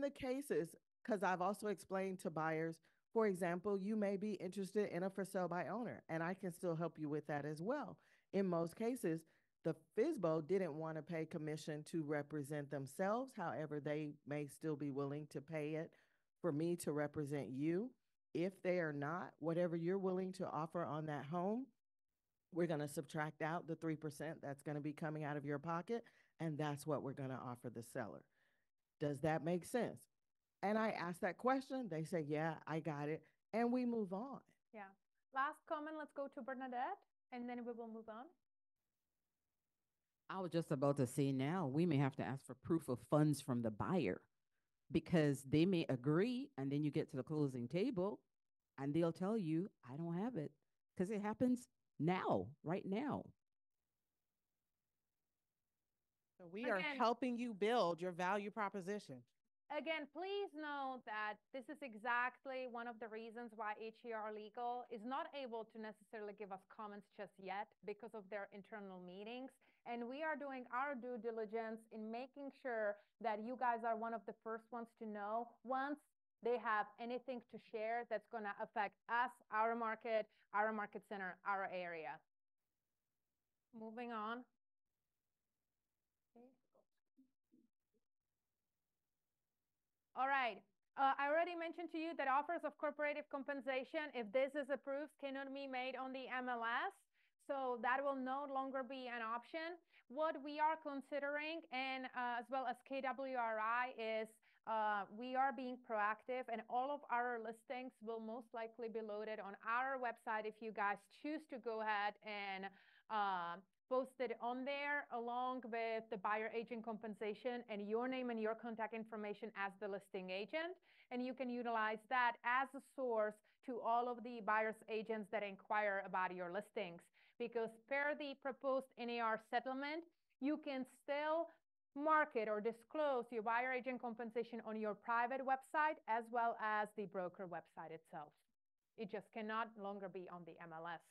the cases, because I've also explained to buyers, for example, you may be interested in a for sale by owner, and I can still help you with that as well. In most cases, the FSBO didn't want to pay commission to represent themselves. However, they may still be willing to pay it for me to represent you. If they are not, whatever you're willing to offer on that home, we're going to subtract out the 3% that's going to be coming out of your pocket, and that's what we're going to offer the seller. Does that make sense? And I ask that question. They say, yeah, I got it. And we move on. Yeah. Last comment, let's go to Bernadette, and then we will move on. I was just about to say now we may have to ask for proof of funds from the buyer because they may agree and then you get to the closing table and they'll tell you, I don't have it because it happens now, right now. So we are Again- helping you build your value proposition. Again, please know that this is exactly one of the reasons why HER Legal is not able to necessarily give us comments just yet because of their internal meetings. And we are doing our due diligence in making sure that you guys are one of the first ones to know once they have anything to share that's going to affect us, our market center, our area. Moving on. All right. I already mentioned to you that offers of corporative compensation, if this is approved, cannot be made on the MLS. So that will no longer be an option. What we are considering, and as well as KWRI, is we are being proactive, and all of our listings will most likely be loaded on our website if you guys choose to go ahead and post it on there along with the buyer agent compensation and your name and your contact information as the listing agent. And you can utilize that as a source to all of the buyer's agents that inquire about your listings. Because per the proposed NAR settlement, you can still market or disclose your buyer agent compensation on your private website as well as the broker website itself. It just cannot longer be on the MLS.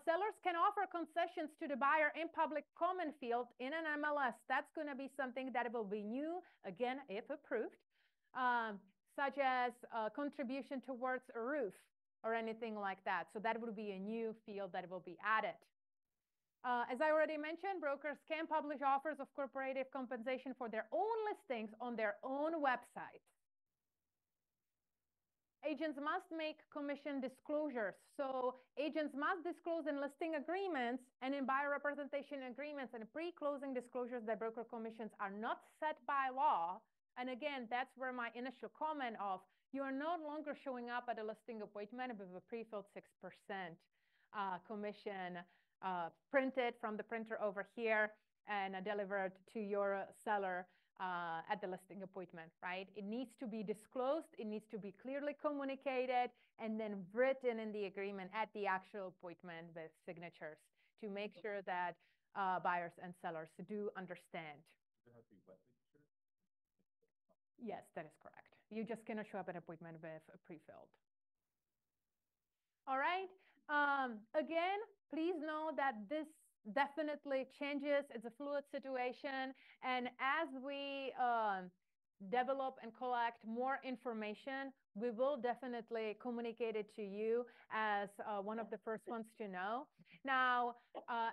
Sellers can offer concessions to the buyer in public comment field in an MLS. That's going to be something that will be new, again, if approved, such as contribution towards a roof or anything like that. So that would be a new field that will be added. As I already mentioned, brokers can publish offers of corporative compensation for their own listings on their own website. Agents must make commission disclosures. So agents must disclose in listing agreements and in buyer representation agreements and pre-closing disclosures that broker commissions are not set by law. And again, that's where my initial comment of you are no longer showing up at a listing appointment with a pre-filled 6% commission printed from the printer over here and delivered to your seller at the listing appointment, right? It needs to be disclosed, it needs to be clearly communicated, and then written in the agreement at the actual appointment with signatures to make sure that buyers and sellers do understand. Yes, that is correct. You just cannot show up at an appointment with a pre-filled. All right. Again, please know that this definitely changes. It's a fluid situation. And as we develop and collect more information, we will definitely communicate it to you as one of the first ones to know. Now,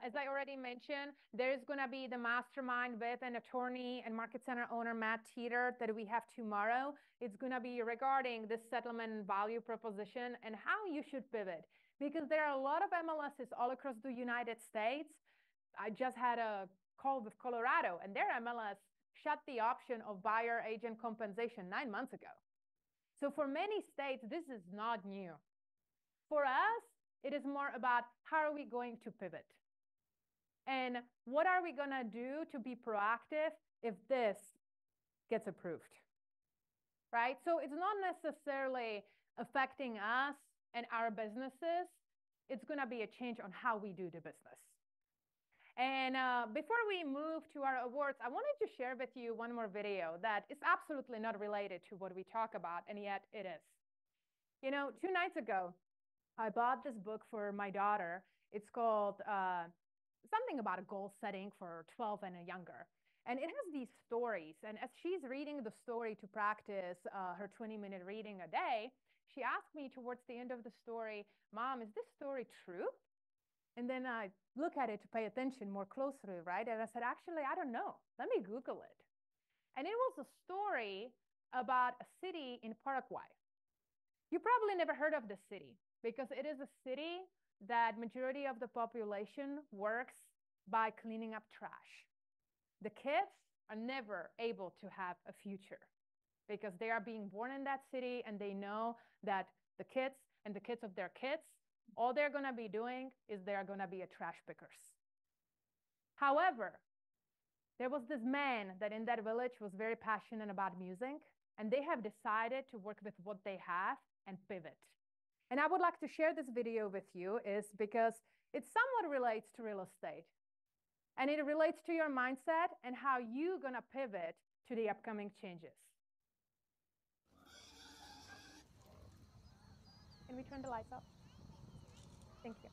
as I already mentioned, there's going to be the mastermind with an attorney and market center owner, Matt Teeter, that we have tomorrow. It's going to be regarding this settlement and value proposition and how you should pivot. Because there are a lot of MLSs all across the United States. I just had a call with Colorado, and their MLS shut the option of buyer agent compensation 9 months ago. So for many states, this is not new. For us, it is more about how are we going to pivot? And what are we going to do to be proactive if this gets approved? Right? So it's not necessarily affecting us and our businesses. It's going to be a change on how we do the business. And before we move to our awards, I wanted to share with you one more video that is absolutely not related to what we talk about, and yet it is. You know, 2 nights ago, I bought this book for my daughter. It's called something about a goal setting for 12 and younger. And it has these stories. And as she's reading the story to practice her 20-minute reading a day, she asked me towards the end of the story, Mom, is this story true? And then I look at it to pay attention more closely, right? And I said, actually, I don't know. Let me Google it. And it was a story about a city in Paraguay. You probably never heard of this city because it is a city that majority of the population works by cleaning up trash. The kids are never able to have a future because they are being born in that city and they know that the kids and the kids of their kids, all they're going to be doing is they're going to be a trash pickers. However, there was this man that in that village was very passionate about music, and they have decided to work with what they have and pivot. And I would like to share this video with you is because it somewhat relates to real estate. And it relates to your mindset and how you're gonna pivot to the upcoming changes. Can we turn the lights up? Thank you.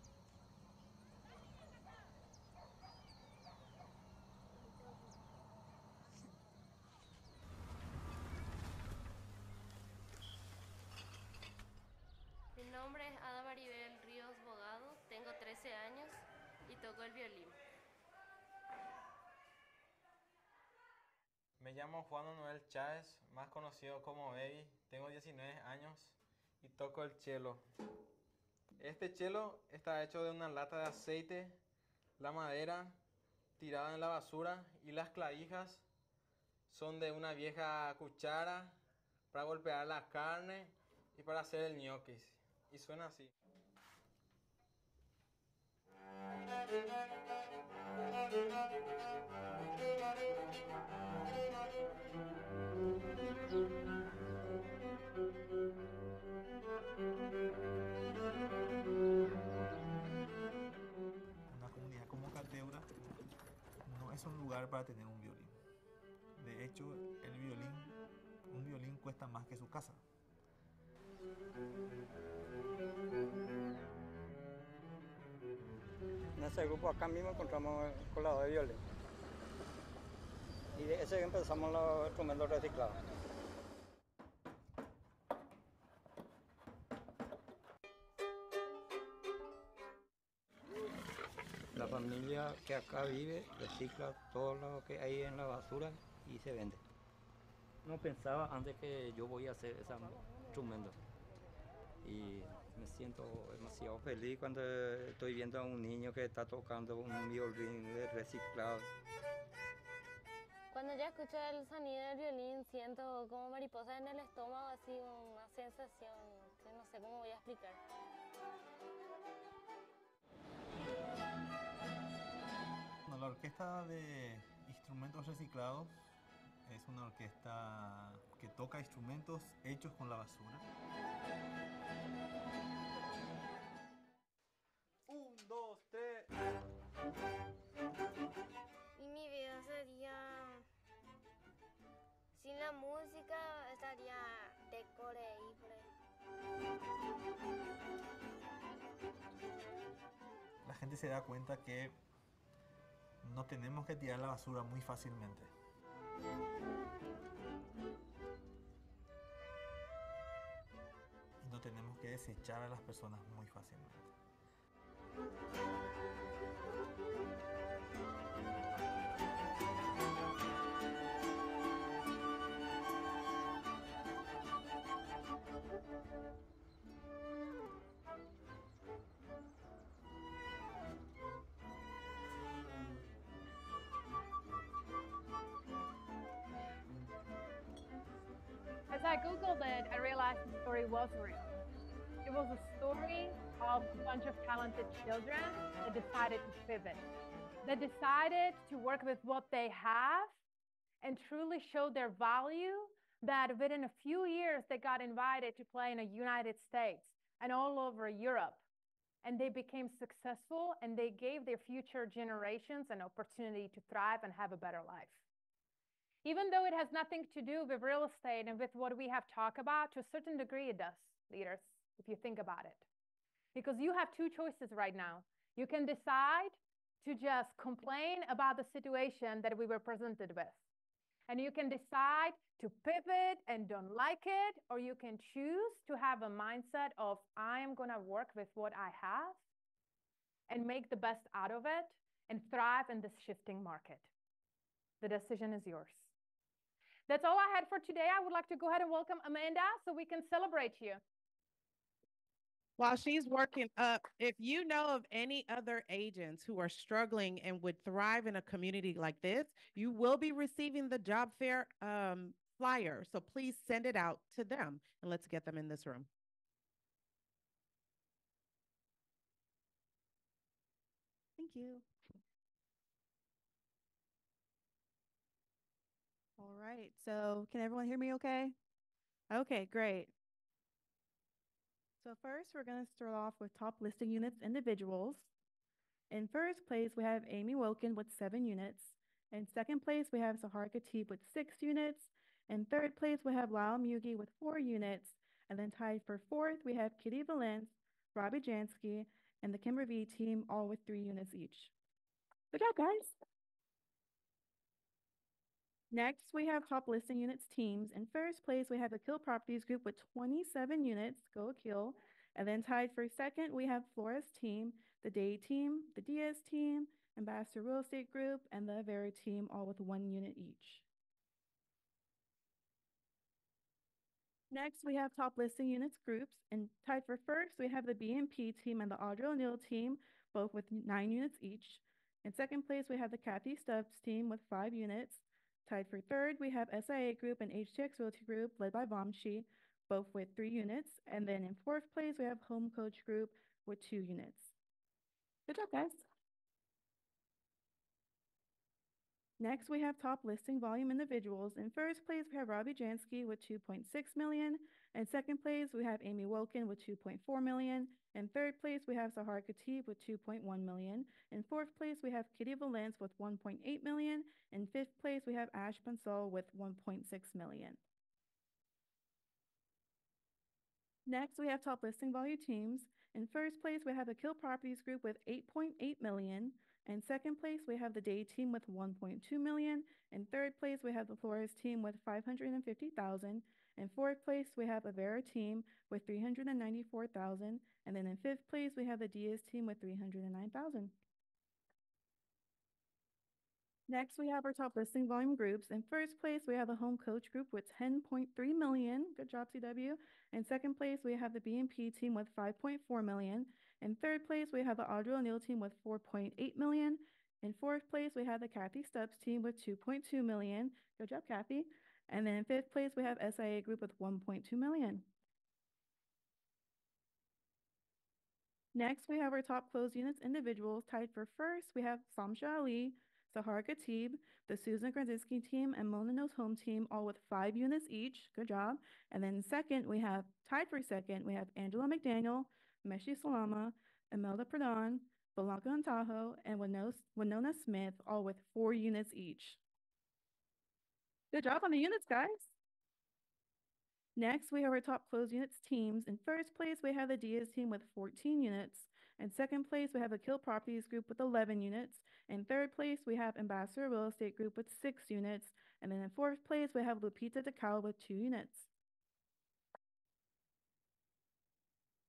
Mi nombre es Ada Maribel Ríos Bogado, tengo 13 años y toco el violín. Me llamo Juan Manuel Chávez, más conocido como Baby, tengo 19 años y toco el cello. Este cello está hecho de una lata de aceite, la madera tirada en la basura y las clavijas son de una vieja cuchara para golpear la carne y para hacer el ñoquis. Y suena así. Una comunidad como Cateura no es un lugar para tener un violín. De hecho, un violín cuesta más que su casa. En ese grupo acá mismo encontramos el colador de violín. Y de ese empezamos los instrumentos reciclados. La familia que acá vive recicla todo lo que hay en la basura y se vende. No pensaba antes que yo voy a hacer ese instrumento. Y me siento demasiado feliz cuando estoy viendo a un niño que está tocando un violín reciclado. Cuando ya escucho el sonido del violín siento como mariposas en el estómago, así una sensación que no sé cómo voy a explicar. Bueno, la orquesta de instrumentos reciclados es una orquesta que toca instrumentos hechos con la basura. 1, 2, 3. Y mi vida sería, sin la música estaría de Coreíbre. La gente se da cuenta que no tenemos que tirar la basura muy fácilmente. Y no tenemos que desechar a las personas muy fácilmente. As I Googled it, I realized the story was real. It was a story of a bunch of talented children that decided to pivot, that decided to work with what they have and truly show their value, that within a few years, they got invited to play in the United States and all over Europe. And they became successful and they gave their future generations an opportunity to thrive and have a better life. Even though it has nothing to do with real estate and with what we have talked about, to a certain degree it does, leaders, if you think about it. Because you have two choices right now. You can decide to just complain about the situation that we were presented with. And you can decide to pivot and don't like it, or you can choose to have a mindset of, I am going to work with what I have and make the best out of it and thrive in this shifting market. The decision is yours. That's all I had for today. I would like to go ahead and welcome Amanda so we can celebrate you. While she's working up, if you know of any other agents who are struggling and would thrive in a community like this, you will be receiving the job fair flyer. So please send it out to them and let's get them in this room. Thank you. right, so can everyone hear me okay? Okay, great. So first, we're going to start off with top listing units individuals. In first place, we have Amy Woken with 7 units. In second place, we have Sahar Khatib with 6 units. In third place, we have Lyle Mugi with 4 units. And then tied for fourth, we have Kitty Valence, Robbie Jansky, and the Kimber V team, all with 3 units each. Good job, guys. Next, we have top listing units teams. In first place, we have the Kill Properties group with 27 units, go Kill. And then tied for second, we have Flores team, the Day team, the Diaz team, Ambassador Real Estate Group, and the Avera team, all with 1 unit each. Next, we have top listing units groups. And tied for first, we have the BNP team and the Audrey O'Neill team, both with 9 units each. In second place, we have the Kathy Stubbs team with 5 units. Tied for third, we have SIA Group and HTX Realty Group, led by Vamshi, both with 3 units. And then in fourth place, we have Home Coach Group with 2 units. Good job, guys. Next, we have top listing volume individuals. In first place, we have Robbie Jansky with 2.6 million. In second place, we have Amy Woken with 2.4 million. In third place, we have Sahar Khatib with 2.1 million. In fourth place, we have Kitty Valence with 1.8 million. In fifth place, we have Ash Bansal with 1.6 million. Next, we have top listing volume teams. In first place, we have the Kill Properties group with 8.8 million. In second place, we have the Day team with 1.2 million. In third place, we have the Flores team with 550,000. In fourth place, we have Avera team with 394,000. And then in fifth place, we have the Diaz team with 309,000. Next, we have our top listing volume groups. In first place, we have the Home Coach group with 10.3 million. Good job, CW. In second place, we have the BNP team with 5.4 million. In third place, we have the Audrey O'Neill team with 4.8 million. In fourth place, we have the Kathy Stubbs team with 2.2 million. Good job, Kathy. And then in fifth place, we have SIA Group with 1.2 million. Next, we have our top closed units individuals. Tied for first, we have Samsha Ali, Sahar Khatib, the Susan Krasinski team, and Mona Knows Home team, all with 5 units each. Good job. And then second, we have, tied for second, we have Angela McDaniel, Meshi Salama, Imelda Pradhan, Blanca Antajo, and Winona Smith, all with 4 units each. Good job on the units, guys. Next, we have our top closed units teams. In first place, we have the Diaz team with 14 units. In second place, we have the Kill Properties group with 11 units. In third place, we have Ambassador Real Estate Group with 6 units. And then in fourth place, we have Lupita DeCal with 2 units.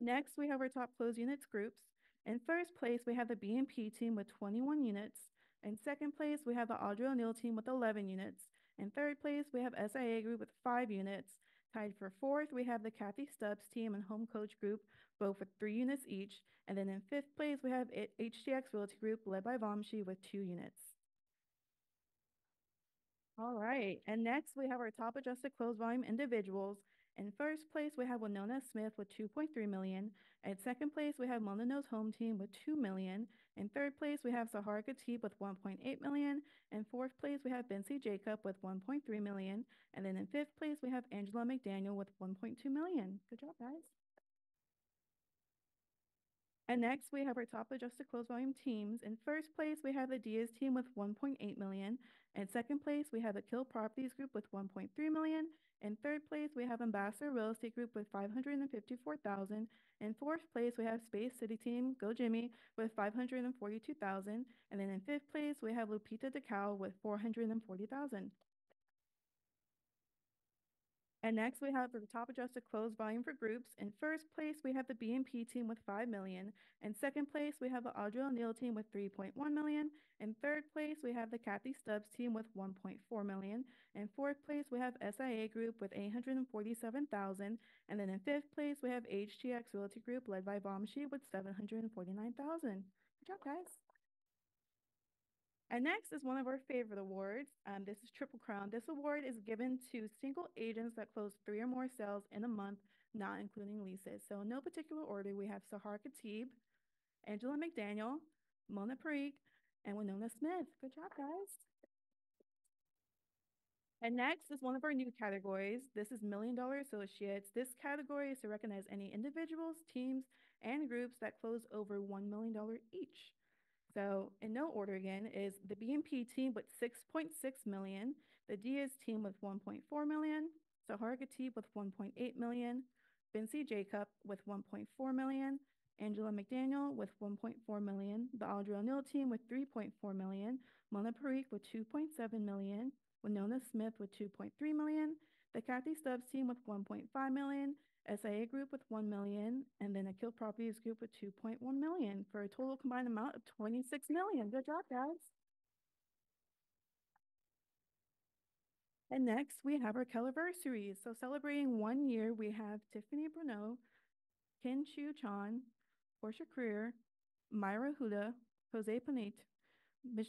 Next, we have our top closed units groups. In first place, we have the BNP team with 21 units. In second place, we have the Audrey O'Neill team with 11 units. In third place, we have SIA Group with 5 units. Tied for fourth, we have the Kathy Stubbs team and Home Coach Group, both with 3 units each. And then in fifth place, we have HTX Realty Group, led by Vamshi, with 2 units. All right, and next we have our top adjusted closed volume individuals. In first place, we have Winona Smith with 2.3 million. In second place, we have Mona Knows Home team with 2 million. In third place, we have Sahar Khatib with 1.8 million. In fourth place, we have Bency Jacob with 1.3 million. And then in fifth place, we have Angela McDaniel with 1.2 million. Good job, guys. And next, we have our top adjusted closed volume teams. In first place, we have the Diaz team with 1.8 million. In second place, we have the Kill Properties group with 1.3 million. In third place, we have Ambassador Real Estate Group with 554,000. In fourth place, we have Space City Team, Go Jimmy, with 542,000. And then in fifth place, we have Lupita DeCal with 440,000. And next, we have the top adjusted closed volume for groups. In first place, we have the BNP team with 5 million. In second place, we have the Audrey O'Neill team with 3.1 million. In third place, we have the Kathy Stubbs team with 1.4 million. In fourth place, we have SIA Group with 847,000. And then in fifth place, we have HTX Realty Group, led by Vamshi, with 749,000. Good job, guys. And next is one of our favorite awards. This is Triple Crown. This award is given to single agents that close 3 or more sales in a month, not including leases. So in no particular order, we have Sahar Khatib, Angela McDaniel, Mona Parikh, and Winona Smith. Good job, guys. And next is one of our new categories. This is Million Dollar Associates. This category is to recognize any individuals, teams, and groups that close over $1 million each. So in no order again is the BNP team with 6.6 million, the Diaz team with 1.4 million, Sahara team with 1.8 million, Vinci Jacob with 1.4 million, Angela McDaniel with 1.4 million, the Audrey O'Neill team with 3.4 million, Mona Parikh with 2.7 million, Winona Smith with 2.3 million, the Kathy Stubbs team with 1.5 million, SIA Group with 1 million, and then Akil Properties Group with 2.1 million for a total combined amount of 26 million. Good job, guys. And next we have our Caliversaries. So celebrating 1 year, we have Tiffany Bruneau, Ken Chu Chan, Portia Creer, Myra Huda, Jose Panate,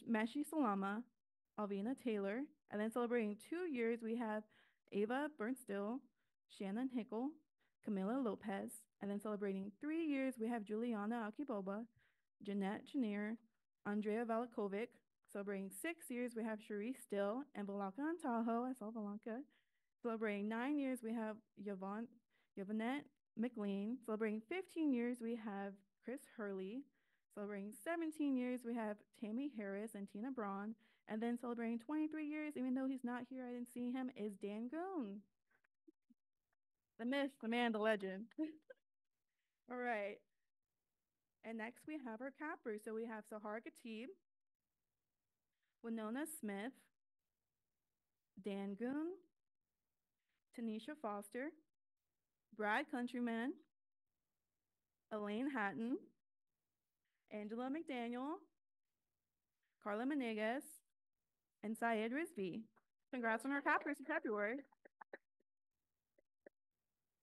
Mashi Salama, Alvina Taylor. And then celebrating 2 years, we have Ava Bernstill, Shannon Hickel, Camila Lopez. And then celebrating 3 years, we have Juliana Akiboba, Jeanette Chenier, Andrea Valakovic. Celebrating 6 years, we have Cherise Still and Valanka Antajo. I saw Valanka. Celebrating 9 years, we have Yvonette McLean. Celebrating 15 years, we have Chris Hurley. Celebrating 17 years, we have Tammy Harris and Tina Braun. And then celebrating 23 years, even though he's not here, I didn't see him, is Dan Goon. The myth, the man, the legend. All right. And next we have our cappers. So we have Sahar Khatib, Winona Smith, Dan Goon, Tanisha Foster, Brad Countryman, Elaine Hatton, Angela McDaniel, Carla Menegas, and Syed Rizvi. Congrats on our cappers in February.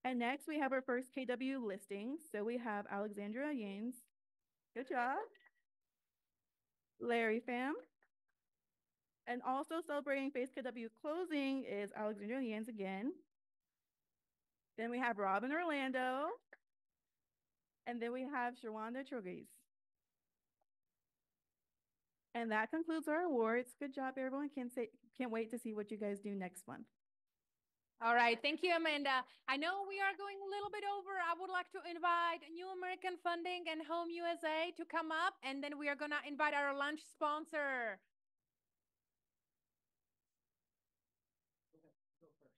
And next we have our first KW listings. So we have Alexandra Yanes. Good job. Larry Pham. And also celebrating Face KW closing is Alexandra Yanes again. Then we have Robin Orlando. And then we have Shawanda Troges. And that concludes our awards. Good job, everyone. Can't wait to see what you guys do next month. All right. Thank you, Amanda. I know we are going a little bit over. I would like to invite New American Funding and Home USA to come up, and then we are going to invite our lunch sponsor. Okay, perfect.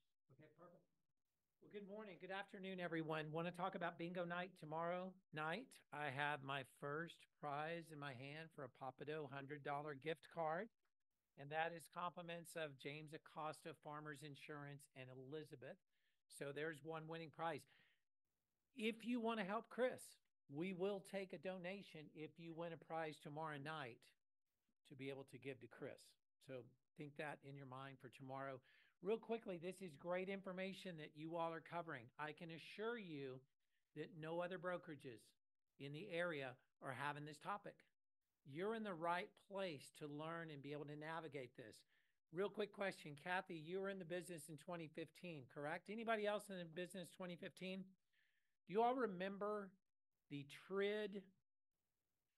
Well, good morning. Good afternoon, everyone. Want to talk about bingo night tomorrow night? I have my first prize in my hand for a Papado $100 gift card. And that is compliments of James Acosta, Farmers Insurance, and Elizabeth. So there's one winning prize. If you want to help Chris, we will take a donation if you win a prize tomorrow night to be able to give to Chris. So think that in your mind for tomorrow. Real quickly, this is great information that you all are covering. I can assure you that no other brokerages in the area are having this topic. You're in the right place to learn and be able to navigate this. Real quick question, Kathy, you were in the business in 2015, correct? Anybody else in the business 2015? Do you all remember the TRID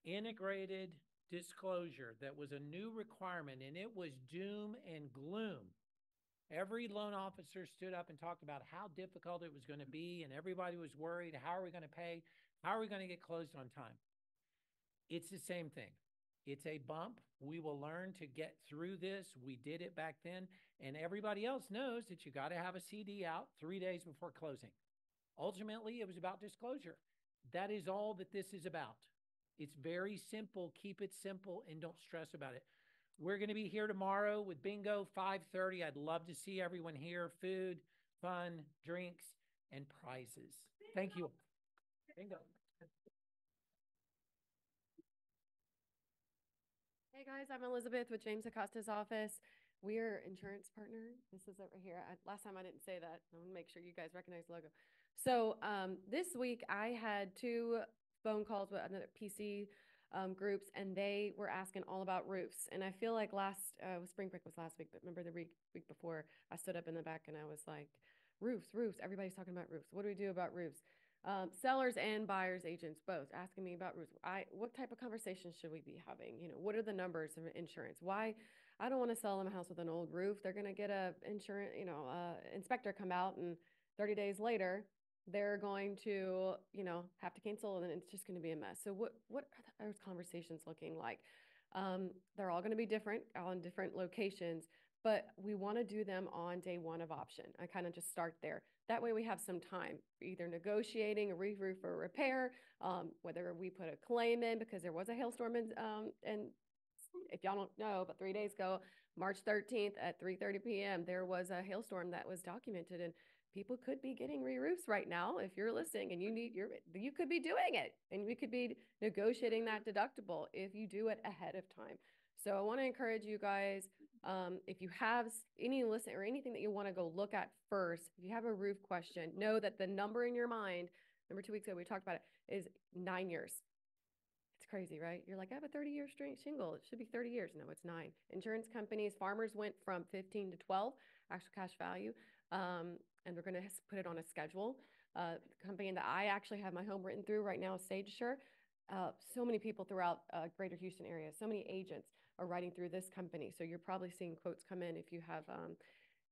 integrated disclosure that was a new requirement, and it was doom and gloom? Every loan officer stood up and talked about how difficult it was going to be, and everybody was worried, how are we going to pay? How are we going to get closed on time? It's the same thing. It's a bump. We will learn to get through this. We did it back then, and everybody else knows that you got to have a CD out 3 days before closing. Ultimately, it was about disclosure. That is all that this is about. It's very simple. Keep it simple and don't stress about it. We're going to be here tomorrow with bingo, 5:30. I'd love to see everyone here. Food, fun, drinks, and prizes. Thank you. Bingo. Hey guys, I'm Elizabeth with James Acosta's office. We're insurance partner. This is over here. Last time I didn't say that. I want to make sure you guys recognize the logo. So this week I had 2 phone calls with another PC groups, and they were asking all about roofs. And I feel like spring break was last week, but remember the week before, I stood up in the back and I was like, roofs. Everybody's talking about roofs. What do we do about roofs? Sellers and buyers agents both asking me about roofs. What type of conversations should we be having? You know, what are the numbers of insurance? Why? I don't want to sell them a house with an old roof. They're going to get a insurance, inspector come out, and 30 days later, they're going to, have to cancel, and then it's just going to be a mess. So what are those conversations looking like? They're all going to be different on different locations, but we want to do them on day one of option. I kind of just start there. That way we have some time, either negotiating a re-roof or repair, whether we put a claim in because there was a hailstorm and if y'all don't know, but 3 days ago, March 13th at 3:30 p.m., there was a hailstorm that was documented, and people could be getting re-roofs right now. If you're listening and you could be doing it, and we could be negotiating that deductible if you do it ahead of time. So I want to encourage you guys, if you have any listen or anything that you want to go look at first, if you have a roof question, know that the number in your mind, remember 2 weeks ago we talked about it, is 9 years. It's crazy, right? You're like, I have a 30-year straight shingle. It should be 30 years. No, it's 9. Insurance companies, farmers went from 15 to 12, actual cash value. And we're going to put it on a schedule. The company that I actually have my home written through right now is SageSure. So many people throughout greater Houston area, so many agents are writing through this company. So you're probably seeing quotes come in if you have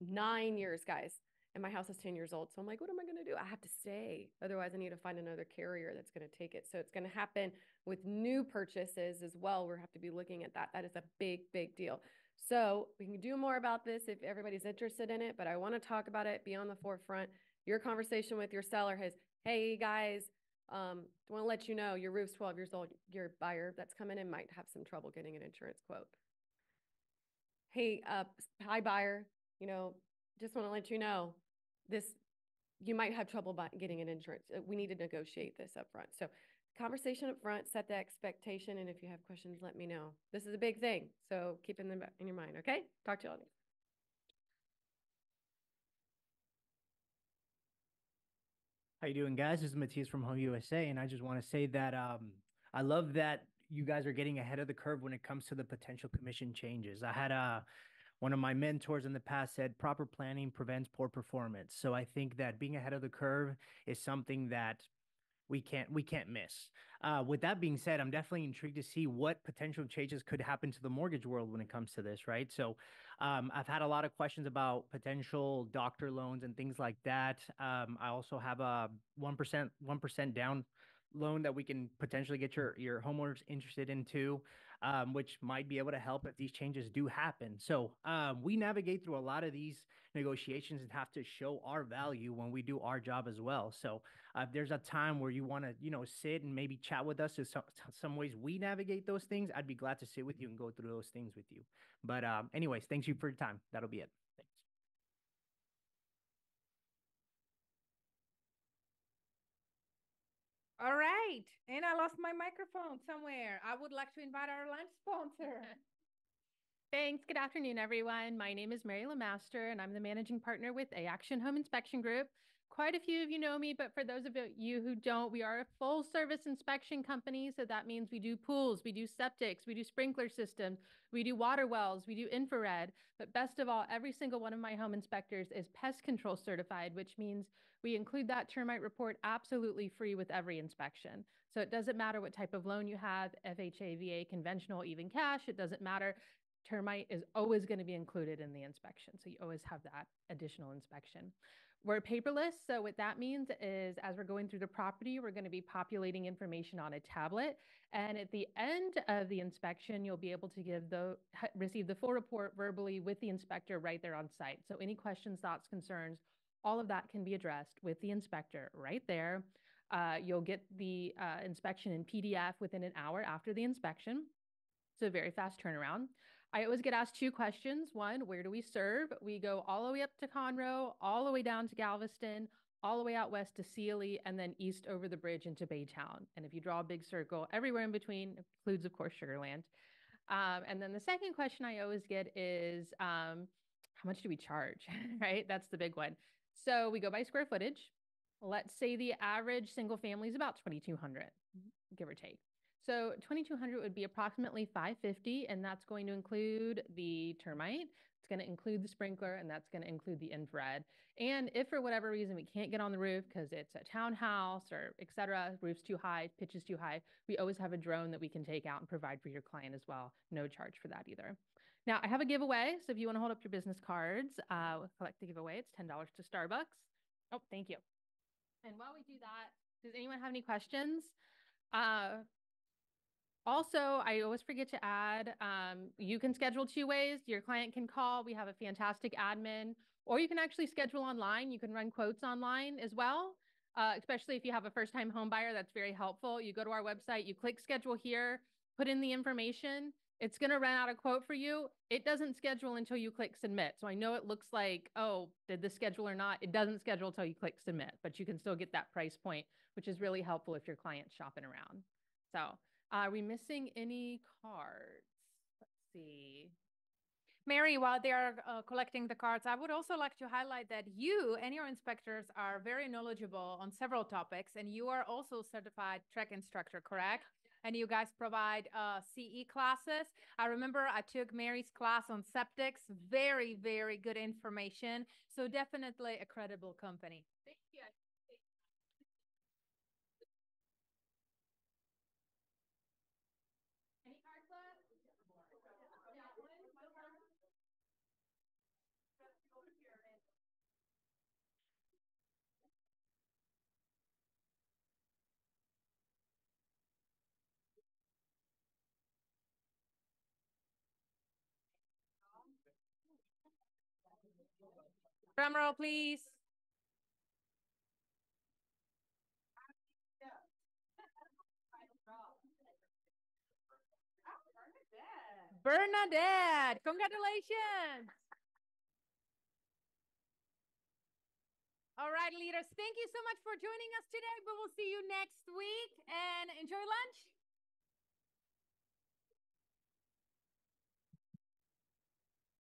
9 years, guys. And my house is 10 years old. So I'm like, what am I going to do? I have to stay. Otherwise, I need to find another carrier that's going to take it. So it's going to happen with new purchases as well. We'll have to be looking at that. That is a big, big deal. So we can do more about this if everybody's interested in it, but I want to talk about it, be on the forefront. Your conversation with your seller has, hey guys, want to let you know your roof's 12 years old. Your buyer that's coming in might have some trouble getting an insurance quote. Hey, hi buyer, just want to let you know this, you might have trouble getting an insurance. We need to negotiate this up front. So conversation up front, set the expectation, and if you have questions, let me know. This is a big thing, so keep it in your mind, okay? Talk to you all next. How you doing, guys? This is Matthias from Home USA, and I just want to say that I love that you guys are getting ahead of the curve when it comes to the potential commission changes. I had one of my mentors in the past said proper planning prevents poor performance. So I think that being ahead of the curve is something that we can't miss. With that being said, I'm definitely intrigued to see what potential changes could happen to the mortgage world when it comes to this, right? So I've had a lot of questions about potential doctor loans and things like that. I also have a 1% down loan that we can potentially get your homeowners interested in too, which might be able to help if these changes do happen. So we navigate through a lot of these negotiations and have to show our value when we do our job as well. So if there's a time where you want to, sit and maybe chat with us, some ways we navigate those things, I'd be glad to sit with you and go through those things with you. But anyways, thanks you for your time. That'll be it. Thanks. All right. And I lost my microphone somewhere. I would like to invite our lunch sponsor. Thanks. Good afternoon, everyone. My name is Mary LeMaster, and I'm the managing partner with A-Action Home Inspection Group. Quite a few of you know me, but for those of you who don't, we are a full service inspection company. So that means we do pools, we do septics, we do sprinkler systems, we do water wells, we do infrared. But best of all, every single one of my home inspectors is pest control certified, which means we include that termite report absolutely free with every inspection. So it doesn't matter what type of loan you have, FHA, VA, conventional, even cash, it doesn't matter. Termite is always going to be included in the inspection. So you always have that additional inspection. We're paperless. So what that means is as we're going through the property, we're going to be populating information on a tablet. And at the end of the inspection, you'll be able to receive the full report verbally with the inspector right there on site. So any questions, thoughts, concerns, all of that can be addressed with the inspector right there. You'll get the inspection in PDF within an hour after the inspection. So very fast turnaround. I always get asked two questions. One, where do we serve? We go all the way up to Conroe, all the way down to Galveston, all the way out west to Sealy, and then east over the bridge into Baytown. And if you draw a big circle, everywhere in between includes, of course, Sugar Land. And then the second question I always get is, how much do we charge, right? That's the big one. So we go by square footage. Let's say the average single family is about 2,200, give or take. So 2,200 would be approximately $550, and that's going to include the termite. It's going to include the sprinkler, and that's going to include the infrared. And if for whatever reason we can't get on the roof because it's a townhouse or et cetera, roof's too high, pitch is too high, we always have a drone that we can take out and provide for your client as well. No charge for that either. Now, I have a giveaway. So if you want to hold up your business cards, we'll collect the giveaway. It's $10 to Starbucks. Oh, thank you. And while we do that, does anyone have any questions? Also, I always forget to add, you can schedule two ways. Your client can call. We have a fantastic admin, or you can actually schedule online. You can run quotes online as well, especially if you have a first-time home buyer. That's very helpful. You go to our website, you click schedule here, put in the information. It's going to run out a quote for you. It doesn't schedule until you click submit. So I know it looks like, oh, did this schedule or not? It doesn't schedule until you click submit, but you can still get that price point, which is really helpful if your client's shopping around. So are we missing any cards? Let's see. Mary, while they are collecting the cards, I would also like to highlight that you and your inspectors are very knowledgeable on several topics, and you are also certified track instructor, correct? And you guys provide CE classes. I remember I took Mary's class on septics. Very, very good information. So definitely a credible company. Thank you. Any cards left? Drum roll, please. Bernadette, congratulations. All right, leaders, thank you so much for joining us today. We will see you next week and enjoy lunch.